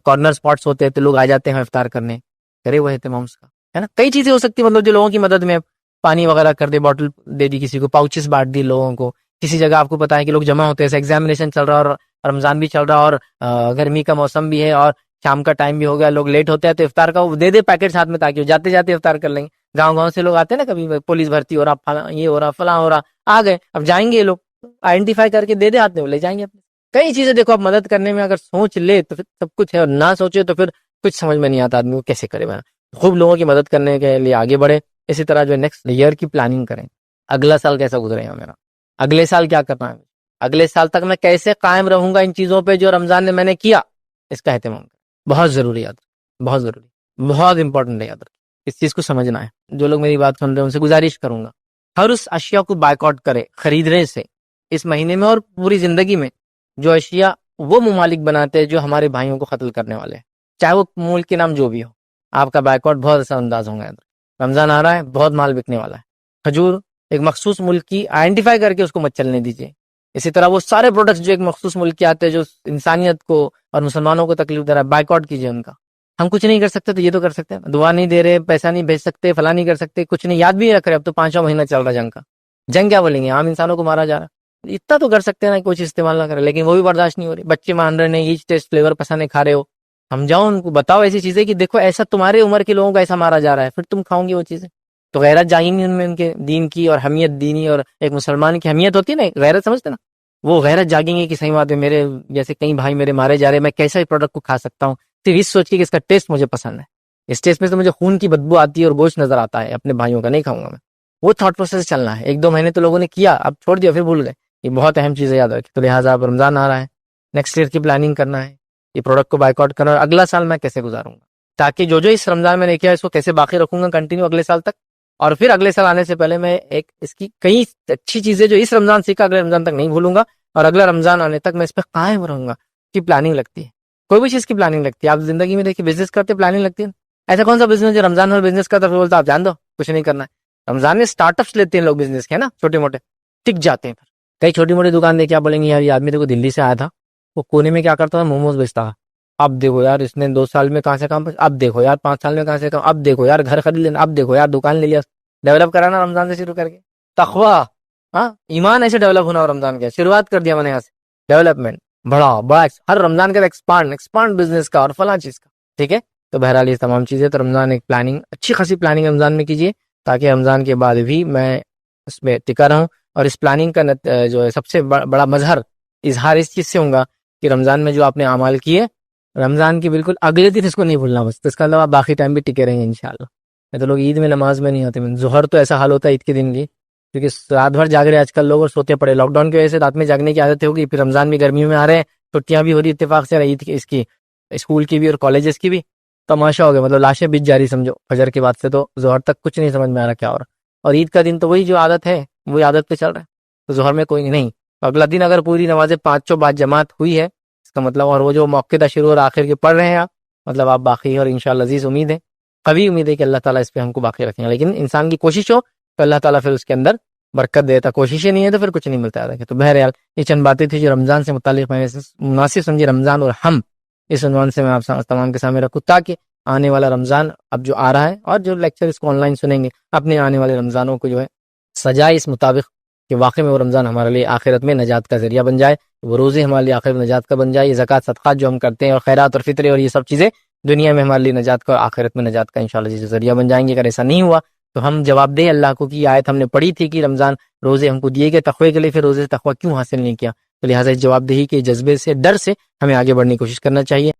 کارنر اسپاٹس ہوتے ہیں تو لوگ آ جاتے ہیں افطار کرنے, کرے وہ اہتمام اس کا, ہے نا. کئی چیزیں ہو سکتی ہیں, مطلب جو لوگوں کی مدد میں, پانی وغیرہ کر دے, بوٹل دے دی کسی کو, پاؤچز بانٹ دی لوگوں کو. کسی جگہ آپ کو پتا ہے کہ لوگ جمع ہوتے ہیں, ایگزامینیشن چل رہا ہے اور رمضان بھی چل رہا ہے اور گرمی کا موسم بھی ہے اور شام کا ٹائم بھی ہو گیا, لوگ لیٹ ہوتے ہیں, تو افطار کا وہ دے دے پیکٹ ہاتھ میں تاکہ جاتے جاتے افطار کر لیں گے. گاؤں سے لوگ آتے ہیں نا, کبھی پولیس بھرتی ہو رہا, یہ ہو رہا, فلاں ہو رہا, آ گئے, اب جائیں گے یہ لوگ, آئیڈینٹیفائی کر کے دے دے ہاتھ میں, وہ لے جائیں گے. کئی چیزیں دیکھو, آپ مدد کرنے میں اگر سوچ لے تو پھر سب کچھ ہے, اور نہ سوچے تو پھر کچھ سمجھ میں نہیں آتا آدمی کو کیسے کرے. خوب لوگوں کی مدد کرنے کے لیے آگے بڑھے. اسی طرح جو نیکسٹ ایئر کی پلاننگ کریں, اگلا سال کیسا گزرے گا میرا, اگلے سال کیا کرنا ہے, اگلے سال تک میں کیسے قائم رہوں گا ان چیزوں پہ جو رمضان میں نے کیا, اس کا اہتمام کریں. بہت ضروری یاد, بہت ضروری, بہت امپورٹنٹ ہے یاد رکھیں, اس چیز کو سمجھنا ہے. جو لوگ میری بات سن رہے ہیں ان سے گزارش کروں گا, ہر اس اشیاء کو بائیکاٹ کرے خریدنے سے اس مہینے میں اور پوری زندگی میں, جو اشیاء وہ ممالک بناتے ہیں جو ہمارے بھائیوں کو قتل کرنے والے ہیں, چاہے وہ ملک کے نام جو بھی ہو. آپ کا بائیکاٹ بہت اثر انداز ہوں گا. رمضان آ رہا ہے, بہت مال بکنے والا ہے. کھجور ایک مخصوص ملک کی آئیڈینٹیفائی کر کے اس کو مت چلنے دیجیے. اسی طرح وہ سارے پروڈکٹس جو ایک مخصوص ملک کے آتے ہیں جو انسانیت کو اور مسلمانوں کو تکلیف دے رہا ہے, بائیکاٹ کیجیے ان کا. ہم کچھ نہیں کر سکتے تو یہ تو کر سکتے ہیں, دعا نہیں دے رہے, پیسہ نہیں بھیج سکتے, فلاں نہیں کر سکتے, کچھ نہیں, یاد بھی نہیں رکھ رہے. اب تو 5واں مہینہ چل رہا ہے جنگ کا, جنگ کیا بولیں گے, عام انسانوں کو مارا جا رہا ہے, اتنا تو کر سکتے ہیں نا, کچھ استعمال نہ کرے. لیکن وہ بھی برداشت نہیں ہو رہی, بچے مان رہے نہیں, ایچ ٹیسٹ فلیور پسند کھا رہے ہو. سمجھاؤ ان کو, بتاؤ ایسی چیزیں کہ دیکھو ایسا تمہارے عمر کے لوگوں کو ایسا مارا جا رہا ہے, پھر تم کھاؤ گی وہ چیزیں. تو غیرت جائیں گی ان میں, ان کے دین کی اور حمیت دینی, اور ایک مسلمان کی حمیت ہوتی ہے نا, غیرت سمجھتے نا, وہ غیرت جاگیں گے کہ صحیح بات ہے, میرے جیسے کئی بھائی میرے مارے جا رہے, میں کیسا پروڈکٹ کو کھا سکتا ہوں, صرف اس سوچ کے کہ اس کا ٹیسٹ مجھے پسند ہے. اس ٹیسٹ میں تو مجھے خون کی بدبو آتی ہے اور گوشت نظر آتا ہے, اپنے بھائیوں کا نہیں کھاؤں گا میں. وہ تھاٹ پروسیس چلنا ہے. 1-2 مہینے تو لوگوں نے کیا, اب چھوڑ دیا, پھر بھول گئے. یہ بہت اہم چیز ہے, یاد رکھیں. تو لہٰذا اب رمضان آ رہا ہے, نیکسٹ ایئر کی پلاننگ کرنا ہے, یہ پروڈکٹ کو بائیک آؤٹ کرنا, اور اگلا سال میں کیسے گزاروں گا, تاکہ جو اس رمضان میں نے کیا اس کو کیسے باقی رکھوں گا کنٹینیو اگلے سال تک. اور پھر اگلے سال آنے سے پہلے میں ایک اس کی کئی اچھی چیزیں جو اس رمضان سیکھا اگلے رمضان تک نہیں بھولوں گا, اور اگلا رمضان آنے تک میں اس پہ قائم رہوں گا. کی پلاننگ لگتی ہے, کوئی بھی چیز کی پلاننگ لگتی ہے. آپ زندگی میں دیکھیے, بزنس کرتے پلاننگ لگتی ہے. ایسا کون سا بزنس جو رمضان میں بزنس کرتا پھر بولتا آپ جان دو کچھ نہیں کرنا ہے. رمضان میں اسٹارٹ اپس لیتے ہیں لوگ بزنس کے, نا, چھوٹے موٹے ٹک جاتے ہیں. کئی چھوٹی موٹی دکان دے کیا بولیں گے, یار یہ آدمی دیکھو دلی سے آیا تھا, وہ کونے میں کیا کرتا تھا, موموز بیچتا تھا. اب دیکھو یار اس نے 2 سال میں کہاں سے کام, اب دیکھو یار 5 سال میں کہاں سے کام, اب دیکھو یار گھر خرید لینا, اب دیکھو یار دکان لے لیا. ڈیولپ کرانا رمضان سے شروع کر کے, تقویٰ, ہاں, ایمان ایسے ڈیولپ ہونا رمضان کے, شروعات کر دیا میں نے یہاں سے. ڈیولپمنٹ بڑا ہر رمضان کا ایکسپانڈ بزنس کا اور فلاں چیز کا. ٹھیک ہے, تو بہرحال یہ تمام چیزیں, تو رمضان ایک پلاننگ, اچھی خاصی پلاننگ رمضان میں کیجیے تاکہ رمضان کے بعد بھی میں اس میں ٹکا رہوں. اور اس پلاننگ کا جو ہے سب سے بڑا مظہر اظہار اس چیز سے ہوگا کہ رمضان میں جو آپ نے اعمال کیے, رمضان کے بالکل اگلے دن اس کو نہیں بھولنا بس. تو اس کا علاوہ باقی ٹائم بھی ٹکے رہیں گے انشاءاللہ. نہیں تو لوگ عید میں نماز میں نہیں آتے. ظہر تو ایسا حال ہوتا ہے عید کے دن کی, کیونکہ رات بھر جاگ رہے آج کل لوگ اور سوتے پڑے. لاک ڈاؤن کی وجہ سے رات میں جاگنے کی عادت ہوگی, پھر رمضان بھی گرمیوں میں آ رہے ہیں, چھٹیاں بھی ہو رہی اتفاق سے عید کی, اس کی اسکول کی بھی اور کالجز کی بھی. تماشا ہو گیا, مطلب لاشیں بچ جا رہی سمجھو فجر کے بعد سے, تو ظہر تک کچھ نہیں سمجھ میں آ رہا کیا. اور عید کا دن تو وہی جو عادت ہے وہی عادت پہ چل رہا ہے, تو ظہر میں کوئی نہیں. اگلا دن اگر پوری نمازیں پانچوں بعد جماعت ہوئی ہے اس کا مطلب, اور وہ جو موقع شروع اور آخر کے پڑھ رہے ہیں آپ, مطلب آپ باقی. اور انشاءاللہ عزیز امید ہے, قوی امید ہے کہ اللہ تعالیٰ اس پہ ہم کو باقی رکھیں گے. لیکن انسان کی کوشش ہو تو اللہ تعالیٰ پھر اس کے اندر برکت دیتا. کوششیں نہیں ہے تو پھر کچھ نہیں ملتا ہے. تو بہرحال یہ چند باتیں تھی جو رمضان سے متعلق میں مناسب سمجھے. رمضان اور ہم, اس عنوان سے میں آپ تمام کے سامنے رکھوں تاکہ آنے والا رمضان اب جو آ رہا ہے, اور جو لیکچر اس کو آن لائن سنیں گے, اپنے آنے والے رمضانوں کو جو ہے سجائے اس مطابق کہ واقعی میں وہ رمضان ہمارے لیے آخرت میں نجات کا ذریعہ بن جائے, وہ روزے ہمارے لیے آخرت میں نجات کا بن جائے. یہ زکوٰۃ صدقات جو ہم کرتے ہیں اور خیرات اور فطرے اور یہ سب چیزیں دنیا میں ہمارے لیے نجات کا اور آخرت میں نجات کا انشاءاللہ جی ذریعہ بن جائیں گے. اگر ایسا نہیں ہوا تو ہم جواب دیں اللہ کو کہ آیت ہم نے پڑھی تھی کہ رمضان روزے ہم کو دیے گئے تقوی کے لیے, پھر روزے سے تقوی کیوں حاصل نہیں کیا. تو لہٰذا جواب دہی کے جذبے سے, ڈر سے ہمیں آگے بڑھنے کی کوشش کرنا چاہیے.